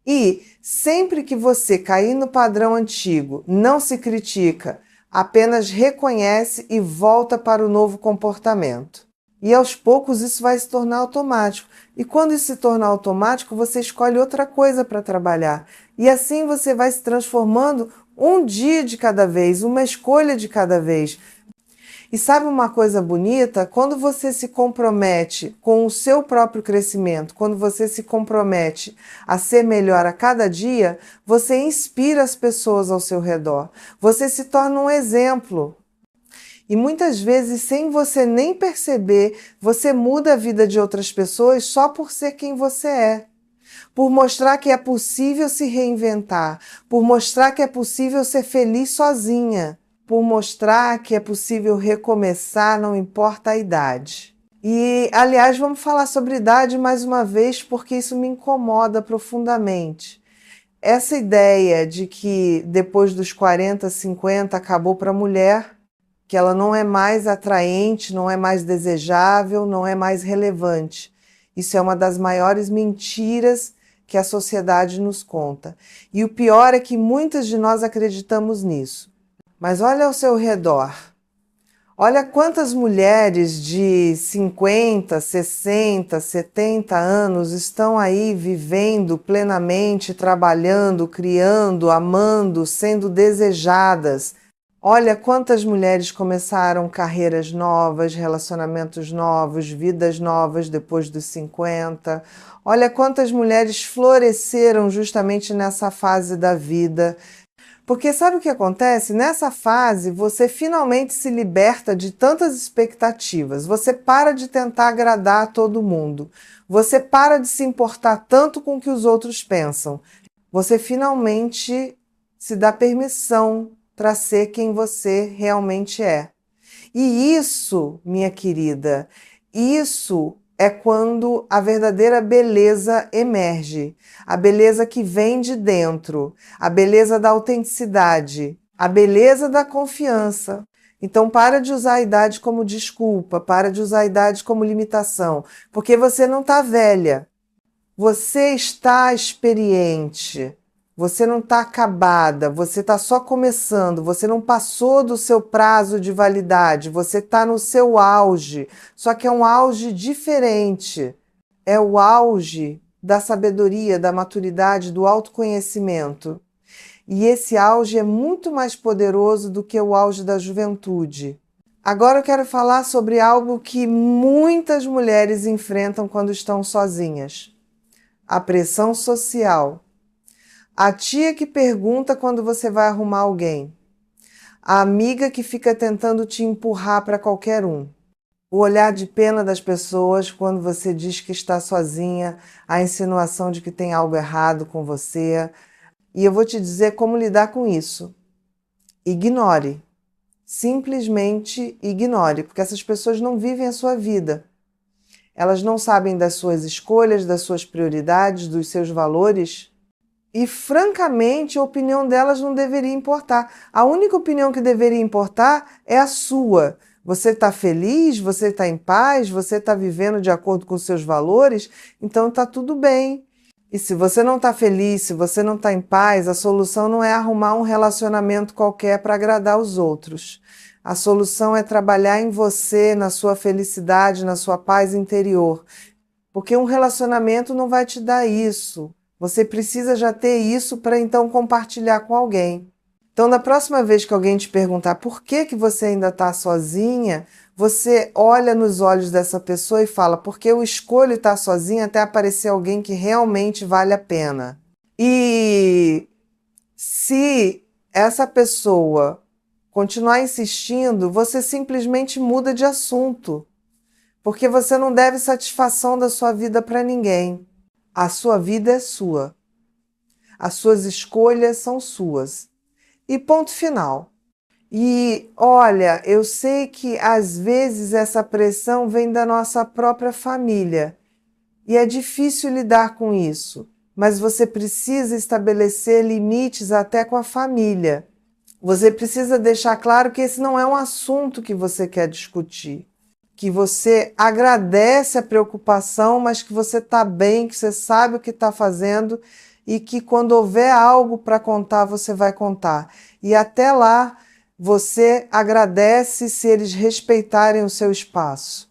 E sempre que você cair no padrão antigo, não se critica, apenas reconhece e volta para o novo comportamento. E aos poucos isso vai se tornar automático. E quando isso se tornar automático, você escolhe outra coisa para trabalhar. E assim você vai se transformando um dia de cada vez, uma escolha de cada vez. E sabe uma coisa bonita? Quando você se compromete com o seu próprio crescimento, quando você se compromete a ser melhor a cada dia, você inspira as pessoas ao seu redor. Você se torna um exemplo. E muitas vezes, sem você nem perceber, você muda a vida de outras pessoas só por ser quem você é. Por mostrar que é possível se reinventar, por mostrar que é possível ser feliz sozinha, por mostrar que é possível recomeçar, não importa a idade. E, aliás, vamos falar sobre idade mais uma vez, porque isso me incomoda profundamente. Essa ideia de que depois dos 40, 50 acabou para a mulher, que ela não é mais atraente, não é mais desejável, não é mais relevante. Isso é uma das maiores mentiras que a sociedade nos conta. E o pior é que muitas de nós acreditamos nisso. Mas olha ao seu redor. Olha quantas mulheres de 50, 60, 70 anos estão aí vivendo plenamente, trabalhando, criando, amando, sendo desejadas. Olha quantas mulheres começaram carreiras novas, relacionamentos novos, vidas novas depois dos 50. Olha quantas mulheres floresceram justamente nessa fase da vida. Porque sabe o que acontece? Nessa fase, você finalmente se liberta de tantas expectativas. Você para de tentar agradar a todo mundo. Você para de se importar tanto com o que os outros pensam. Você finalmente se dá permissão para ser quem você realmente é. E isso, minha querida, isso é quando a verdadeira beleza emerge, a beleza que vem de dentro, a beleza da autenticidade, a beleza da confiança. Então para de usar a idade como desculpa, para de usar a idade como limitação, porque você não está velha, você está experiente. Você não está acabada, você está só começando, você não passou do seu prazo de validade, você está no seu auge, só que é um auge diferente. É o auge da sabedoria, da maturidade, do autoconhecimento. E esse auge é muito mais poderoso do que o auge da juventude. Agora eu quero falar sobre algo que muitas mulheres enfrentam quando estão sozinhas: a pressão social. A tia que pergunta quando você vai arrumar alguém. A amiga que fica tentando te empurrar para qualquer um. O olhar de pena das pessoas quando você diz que está sozinha, a insinuação de que tem algo errado com você. E eu vou te dizer como lidar com isso. Ignore. Simplesmente ignore, porque essas pessoas não vivem a sua vida. Elas não sabem das suas escolhas, das suas prioridades, dos seus valores. E, francamente, a opinião delas não deveria importar. A única opinião que deveria importar é a sua. Você está feliz? Você está em paz? Você está vivendo de acordo com os seus valores? Então está tudo bem. E se você não está feliz, se você não está em paz, a solução não é arrumar um relacionamento qualquer para agradar os outros. A solução é trabalhar em você, na sua felicidade, na sua paz interior. Porque um relacionamento não vai te dar isso. Você precisa já ter isso para então compartilhar com alguém. Então, da próxima vez que alguém te perguntar por que que você ainda está sozinha, você olha nos olhos dessa pessoa e fala, porque eu escolho estar sozinha até aparecer alguém que realmente vale a pena. E se essa pessoa continuar insistindo, você simplesmente muda de assunto, porque você não deve satisfação da sua vida para ninguém. A sua vida é sua. As suas escolhas são suas. E ponto final. E olha, eu sei que às vezes essa pressão vem da nossa própria família e é difícil lidar com isso, mas você precisa estabelecer limites até com a família. Você precisa deixar claro que esse não é um assunto que você quer discutir, que você agradece a preocupação, mas que você está bem, que você sabe o que está fazendo e que quando houver algo para contar, você vai contar. E até lá, você agradece se eles respeitarem o seu espaço.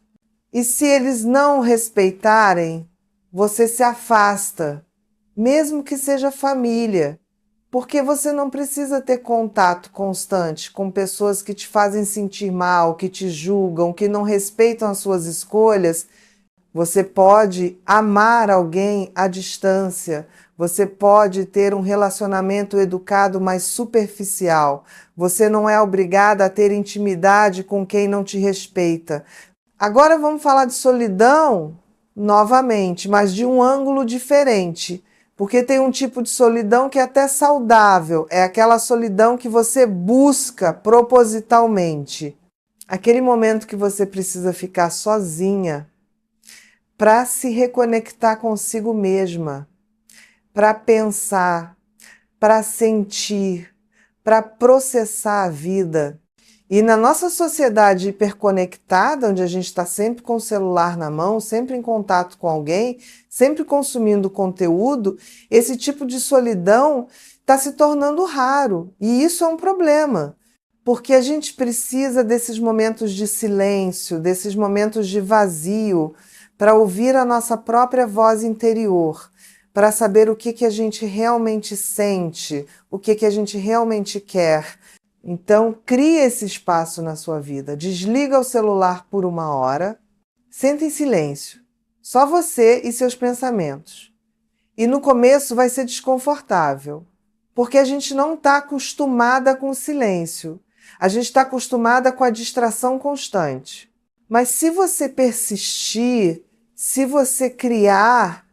E se eles não respeitarem, você se afasta, mesmo que seja família, porque você não precisa ter contato constante com pessoas que te fazem sentir mal, que te julgam, que não respeitam as suas escolhas. Você pode amar alguém à distância. Você pode ter um relacionamento educado, mas superficial. Você não é obrigada a ter intimidade com quem não te respeita. Agora vamos falar de solidão novamente, mas de um ângulo diferente. Porque tem um tipo de solidão que é até saudável. É aquela solidão que você busca propositalmente. Aquele momento que você precisa ficar sozinha para se reconectar consigo mesma, para pensar, para sentir, para processar a vida. E na nossa sociedade hiperconectada, onde a gente está sempre com o celular na mão, sempre em contato com alguém, sempre consumindo conteúdo, esse tipo de solidão está se tornando raro. E isso é um problema, porque a gente precisa desses momentos de silêncio, desses momentos de vazio, para ouvir a nossa própria voz interior, para saber o que a gente realmente sente, o que a gente realmente quer. Então, crie esse espaço na sua vida. Desliga o celular por 1 hora, senta em silêncio, só você e seus pensamentos. E no começo vai ser desconfortável, porque a gente não está acostumada com o silêncio. A gente está acostumada com a distração constante. Mas se você persistir, se você criar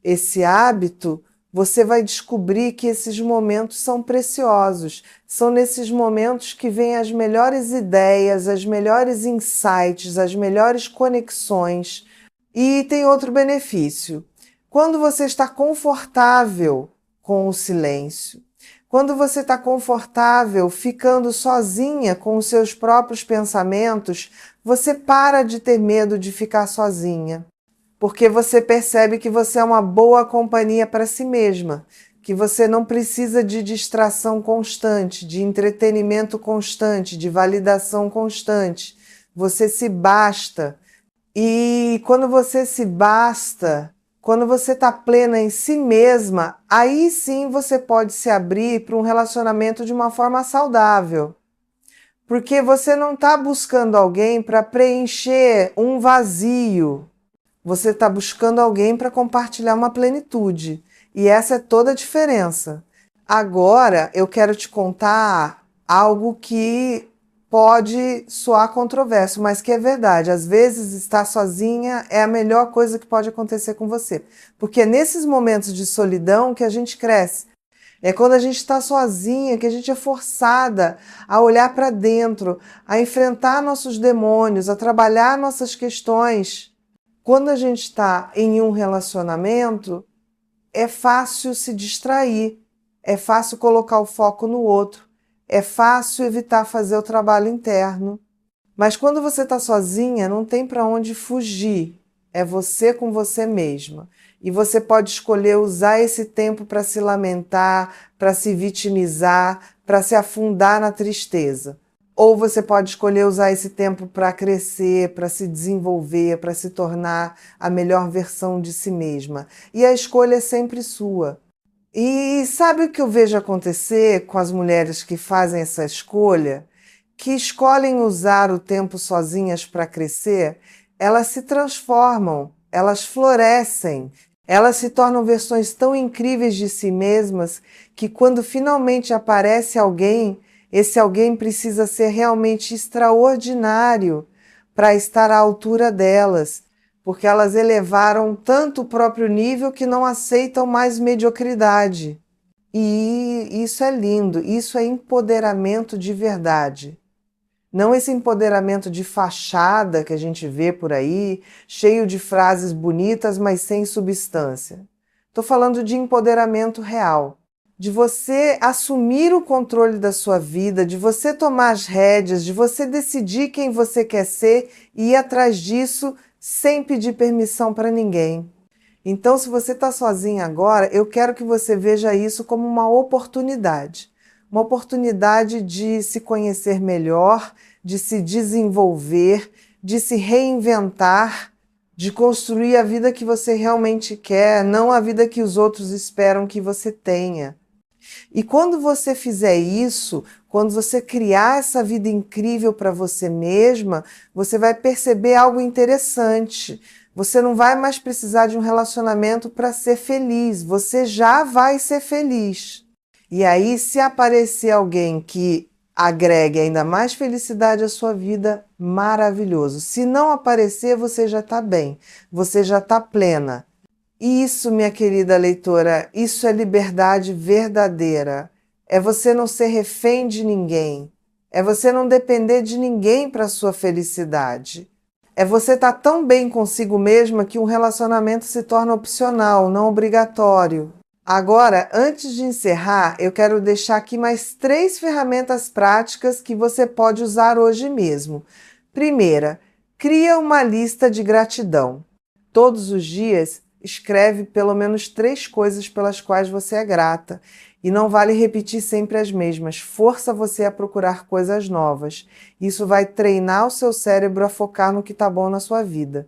esse hábito, você vai descobrir que esses momentos são preciosos. São nesses momentos que vêm as melhores ideias, as melhores insights, as melhores conexões. E tem outro benefício. Quando você está confortável com o silêncio, quando você está confortável ficando sozinha com os seus próprios pensamentos, você para de ter medo de ficar sozinha. Porque você percebe que você é uma boa companhia para si mesma, que você não precisa de distração constante, de entretenimento constante, de validação constante. Você se basta. E quando você se basta, quando você está plena em si mesma, aí sim você pode se abrir para um relacionamento de uma forma saudável. Porque você não está buscando alguém para preencher um vazio. Você está buscando alguém para compartilhar uma plenitude. E essa é toda a diferença. Agora eu quero te contar algo que pode soar controverso, mas que é verdade. Às vezes estar sozinha é a melhor coisa que pode acontecer com você. Porque é nesses momentos de solidão que a gente cresce. É quando a gente está sozinha que a gente é forçada a olhar para dentro, a enfrentar nossos demônios, a trabalhar nossas questões. Quando a gente está em um relacionamento, é fácil se distrair, é fácil colocar o foco no outro, é fácil evitar fazer o trabalho interno. Mas quando você está sozinha, não tem para onde fugir, é você com você mesma. E você pode escolher usar esse tempo para se lamentar, para se vitimizar, para se afundar na tristeza. Ou você pode escolher usar esse tempo para crescer, para se desenvolver, para se tornar a melhor versão de si mesma. E a escolha é sempre sua. E sabe o que eu vejo acontecer com as mulheres que fazem essa escolha? Que escolhem usar o tempo sozinhas para crescer? Elas se transformam, elas florescem, elas se tornam versões tão incríveis de si mesmas que quando finalmente aparece alguém, esse alguém precisa ser realmente extraordinário para estar à altura delas, porque elas elevaram tanto o próprio nível que não aceitam mais mediocridade. E isso é lindo, isso é empoderamento de verdade. Não esse empoderamento de fachada que a gente vê por aí, cheio de frases bonitas, mas sem substância. Estou falando de empoderamento real, de você assumir o controle da sua vida, de você tomar as rédeas, de você decidir quem você quer ser e ir atrás disso sem pedir permissão para ninguém. Então, se você está sozinha agora, eu quero que você veja isso como uma oportunidade de se conhecer melhor, de se desenvolver, de se reinventar, de construir a vida que você realmente quer, não a vida que os outros esperam que você tenha. E quando você fizer isso, quando você criar essa vida incrível para você mesma, você vai perceber algo interessante. Você não vai mais precisar de um relacionamento para ser feliz, você já vai ser feliz. E aí, se aparecer alguém que agregue ainda mais felicidade à sua vida, maravilhoso. Se não aparecer, você já está bem, você já está plena. Isso, minha querida leitora, isso é liberdade verdadeira. É você não ser refém de ninguém. É você não depender de ninguém para a sua felicidade. É você estar tão bem consigo mesma que um relacionamento se torna opcional, não obrigatório. Agora, antes de encerrar, eu quero deixar aqui mais 3 ferramentas práticas que você pode usar hoje mesmo. Primeira, cria uma lista de gratidão. Todos os dias, escreve pelo menos 3 coisas pelas quais você é grata. E não vale repetir sempre as mesmas. Força você a procurar coisas novas. Isso vai treinar o seu cérebro a focar no que está bom na sua vida.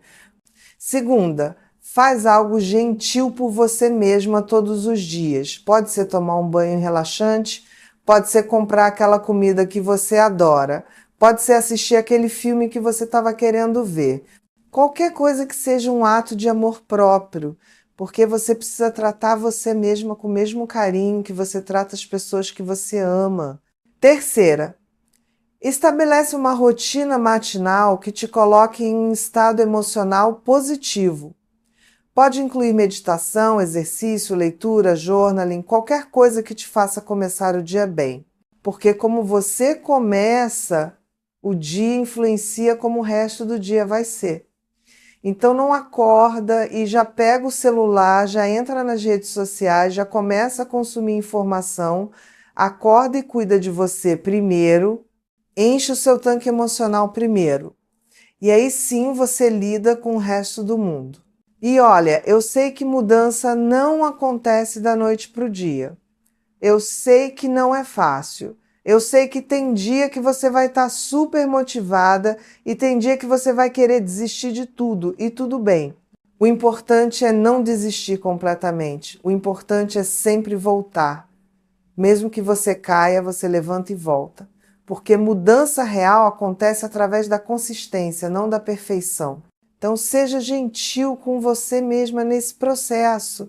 Segunda, faz algo gentil por você mesma todos os dias. Pode ser tomar um banho relaxante, pode ser comprar aquela comida que você adora, pode ser assistir aquele filme que você estava querendo ver. Qualquer coisa que seja um ato de amor próprio, porque você precisa tratar você mesma com o mesmo carinho que você trata as pessoas que você ama. Terceira, estabelece uma rotina matinal que te coloque em um estado emocional positivo. Pode incluir meditação, exercício, leitura, journaling, qualquer coisa que te faça começar o dia bem. Porque como você começa, o dia influencia como o resto do dia vai ser. Então não acorda e já pega o celular, já entra nas redes sociais, já começa a consumir informação, acorda e cuida de você primeiro, enche o seu tanque emocional primeiro. E aí sim você lida com o resto do mundo. E olha, eu sei que mudança não acontece da noite para o dia. Eu sei que não é fácil. Eu sei que tem dia que você vai estar super motivada e tem dia que você vai querer desistir de tudo, e tudo bem. O importante é não desistir completamente. O importante é sempre voltar. Mesmo que você caia, você levanta e volta. Porque mudança real acontece através da consistência, não da perfeição. Então seja gentil com você mesma nesse processo.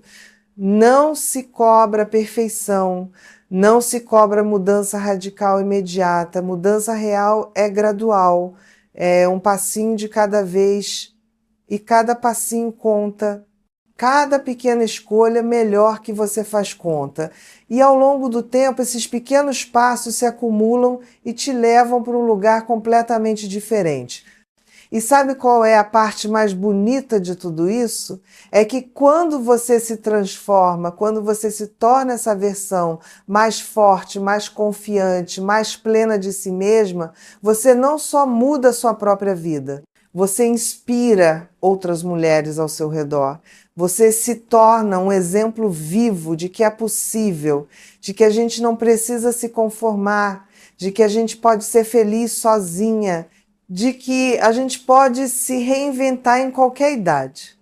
Não se cobra perfeição, não se cobra mudança radical imediata. Mudança real é gradual, é um passinho de cada vez e cada passinho conta. Cada pequena escolha, melhor que você faz conta. E ao longo do tempo, esses pequenos passos se acumulam e te levam para um lugar completamente diferente. E sabe qual é a parte mais bonita de tudo isso? É que quando você se transforma, quando você se torna essa versão mais forte, mais confiante, mais plena de si mesma, você não só muda a sua própria vida, você inspira outras mulheres ao seu redor. Você se torna um exemplo vivo de que é possível, de que a gente não precisa se conformar, de que a gente pode ser feliz sozinha, de que a gente pode se reinventar em qualquer idade.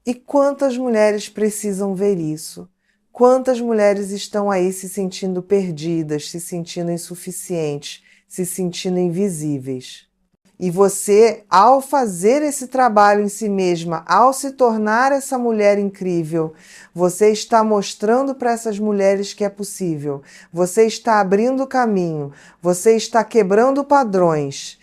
E quantas mulheres precisam ver isso? Quantas mulheres estão aí se sentindo perdidas, se sentindo insuficientes, se sentindo invisíveis? E você, ao fazer esse trabalho em si mesma, ao se tornar essa mulher incrível, você está mostrando para essas mulheres que é possível. Você está abrindo caminho, você está quebrando padrões.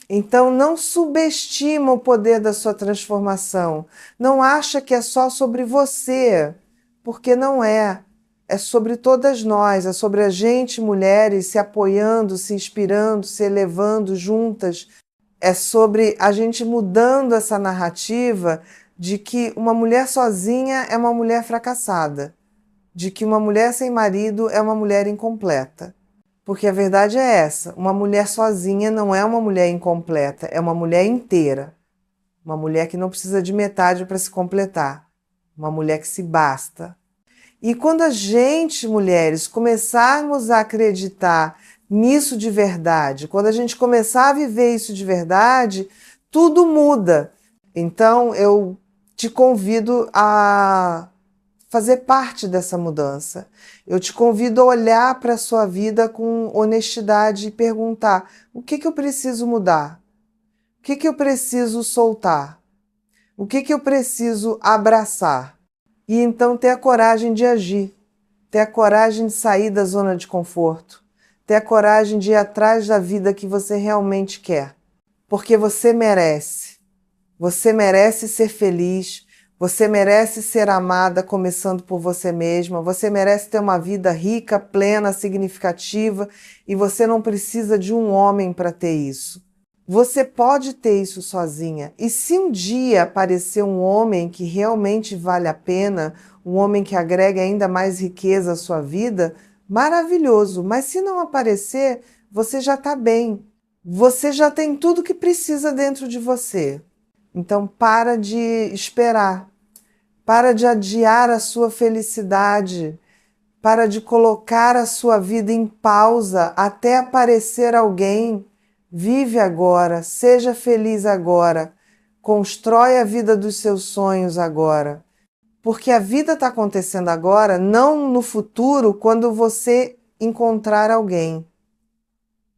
Então não subestima o poder da sua transformação. Não acha que é só sobre você, porque não é. É sobre todas nós, é sobre a gente, mulheres, se apoiando, se inspirando, se elevando juntas. É sobre a gente mudando essa narrativa de que uma mulher sozinha é uma mulher fracassada, de que uma mulher sem marido é uma mulher incompleta. Porque a verdade é essa, uma mulher sozinha não é uma mulher incompleta, é uma mulher inteira. Uma mulher que não precisa de metade para se completar. Uma mulher que se basta. E quando a gente, mulheres, começarmos a acreditar nisso de verdade, quando a gente começar a viver isso de verdade, tudo muda. Então eu te convido a fazer parte dessa mudança. Eu te convido a olhar para a sua vida com honestidade e perguntar: o que eu preciso mudar? O que eu preciso soltar? O que eu preciso abraçar? E então ter a coragem de agir, ter a coragem de sair da zona de conforto, ter a coragem de ir atrás da vida que você realmente quer. Porque você merece. Você merece ser feliz, você merece ser amada começando por você mesma, você merece ter uma vida rica, plena, significativa e você não precisa de um homem para ter isso. Você pode ter isso sozinha. E se um dia aparecer um homem que realmente vale a pena, um homem que agrega ainda mais riqueza à sua vida, maravilhoso. Mas se não aparecer, você já está bem. Você já tem tudo que precisa dentro de você. Então para de esperar. Para de adiar a sua felicidade. Para de colocar a sua vida em pausa até aparecer alguém. Vive agora, seja feliz agora, constrói a vida dos seus sonhos agora. Porque a vida está acontecendo agora, não no futuro, quando você encontrar alguém.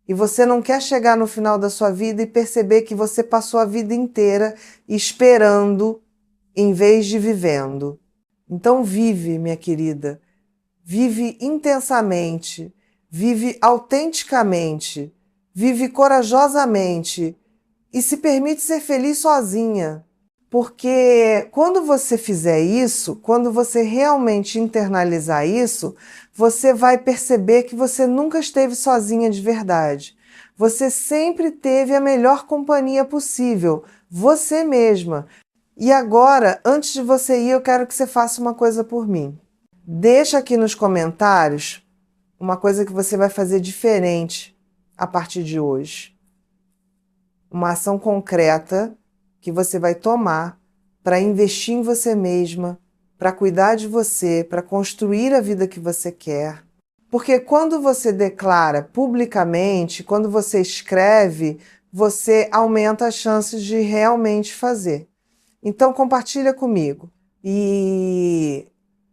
E você não quer chegar no final da sua vida e perceber que você passou a vida inteira esperando em vez de vivendo. Então vive, minha querida, vive intensamente, vive autenticamente, vive corajosamente e se permite ser feliz sozinha. Porque quando você fizer isso, quando você realmente internalizar isso, você vai perceber que você nunca esteve sozinha de verdade. Você sempre teve a melhor companhia possível, você mesma. E agora, antes de você ir, eu quero que você faça uma coisa por mim. Deixa aqui nos comentários uma coisa que você vai fazer diferente a partir de hoje. Uma ação concreta que você vai tomar para investir em você mesma, para cuidar de você, para construir a vida que você quer. Porque quando você declara publicamente, quando você escreve, você aumenta as chances de realmente fazer. Então compartilha comigo. E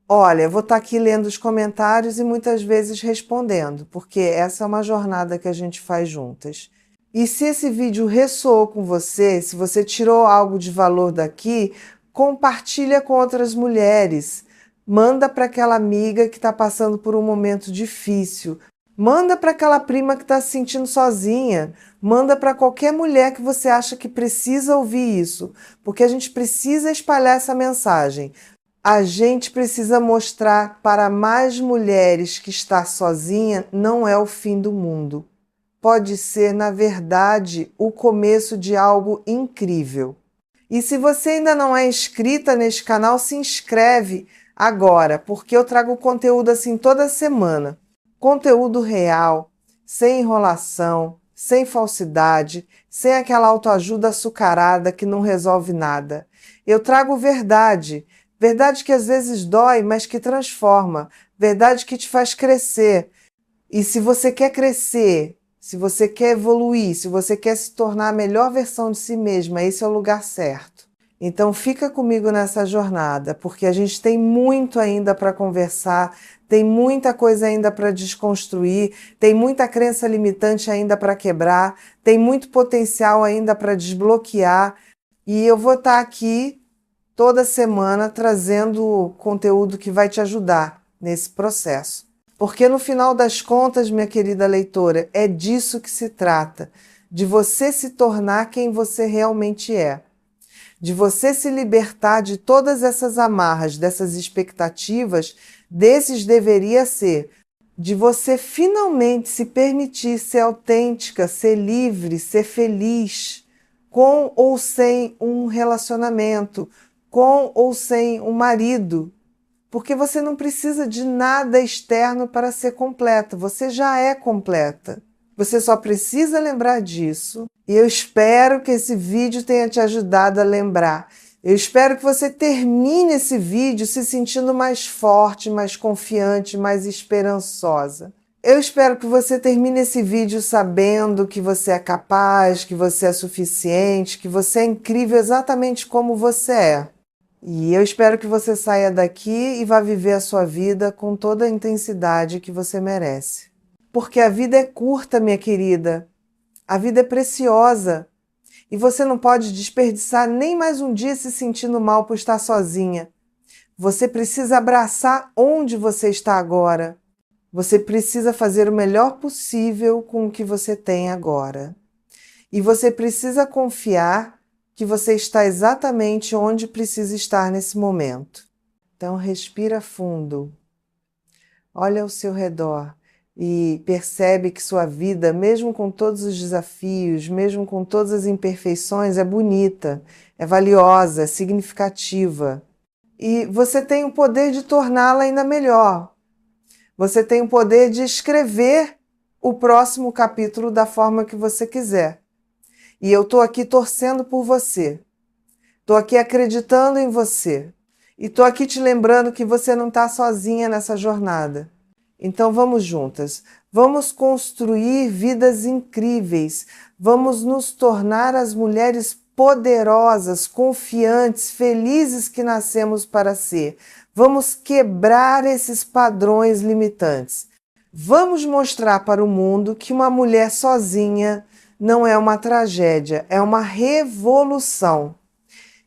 olha, eu vou estar aqui lendo os comentários e muitas vezes respondendo, porque essa é uma jornada que a gente faz juntas. E se esse vídeo ressoou com você, se você tirou algo de valor daqui, compartilha com outras mulheres. Manda para aquela amiga que está passando por um momento difícil. Manda para aquela prima que está se sentindo sozinha. Manda para qualquer mulher que você acha que precisa ouvir isso, porque a gente precisa espalhar essa mensagem. A gente precisa mostrar para mais mulheres que estar sozinha não é o fim do mundo. Pode ser, na verdade, o começo de algo incrível. E se você ainda não é inscrita neste canal, se inscreve agora, porque eu trago conteúdo assim toda semana. Conteúdo real, sem enrolação, sem falsidade, sem aquela autoajuda açucarada que não resolve nada. Eu trago verdade, verdade que às vezes dói, mas que transforma, verdade que te faz crescer. E se você quer crescer, se você quer evoluir, se você quer se tornar a melhor versão de si mesma, esse é o lugar certo. Então fica comigo nessa jornada, porque a gente tem muito ainda para conversar, tem muita coisa ainda para desconstruir, tem muita crença limitante ainda para quebrar, tem muito potencial ainda para desbloquear. E eu vou estar aqui toda semana trazendo conteúdo que vai te ajudar nesse processo. Porque no final das contas, minha querida leitora, é disso que se trata, de você se tornar quem você realmente é. De você se libertar de todas essas amarras, dessas expectativas, desses deveria ser, de você finalmente se permitir ser autêntica, ser livre, ser feliz, com ou sem um relacionamento, com ou sem um marido, porque você não precisa de nada externo para ser completa, você já é completa. Você só precisa lembrar disso. E eu espero que esse vídeo tenha te ajudado a lembrar. Eu espero que você termine esse vídeo se sentindo mais forte, mais confiante, mais esperançosa. Eu espero que você termine esse vídeo sabendo que você é capaz, que você é suficiente, que você é incrível exatamente como você é. E eu espero que você saia daqui e vá viver a sua vida com toda a intensidade que você merece. Porque a vida é curta, minha querida. A vida é preciosa. E você não pode desperdiçar nem mais um dia se sentindo mal por estar sozinha. Você precisa abraçar onde você está agora. Você precisa fazer o melhor possível com o que você tem agora. E você precisa confiar que você está exatamente onde precisa estar nesse momento. Então, respira fundo. Olha ao seu redor e percebe que sua vida, mesmo com todos os desafios, mesmo com todas as imperfeições, é bonita, é valiosa, é significativa. E você tem o poder de torná-la ainda melhor. Você tem o poder de escrever o próximo capítulo da forma que você quiser. E eu estou aqui torcendo por você. Estou aqui acreditando em você. E estou aqui te lembrando que você não está sozinha nessa jornada. Então vamos juntas. Vamos construir vidas incríveis. Vamos nos tornar as mulheres poderosas, confiantes, felizes que nascemos para ser. Vamos quebrar esses padrões limitantes. Vamos mostrar para o mundo que uma mulher sozinha não é uma tragédia, é uma revolução.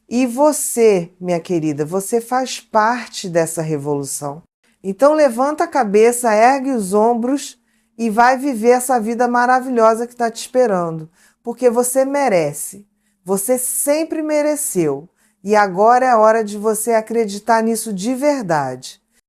E você, minha querida, você faz parte dessa revolução. Então levanta a cabeça, ergue os ombros e vai viver essa vida maravilhosa que está te esperando. Porque você merece. Você sempre mereceu. E agora é a hora de você acreditar nisso de verdade.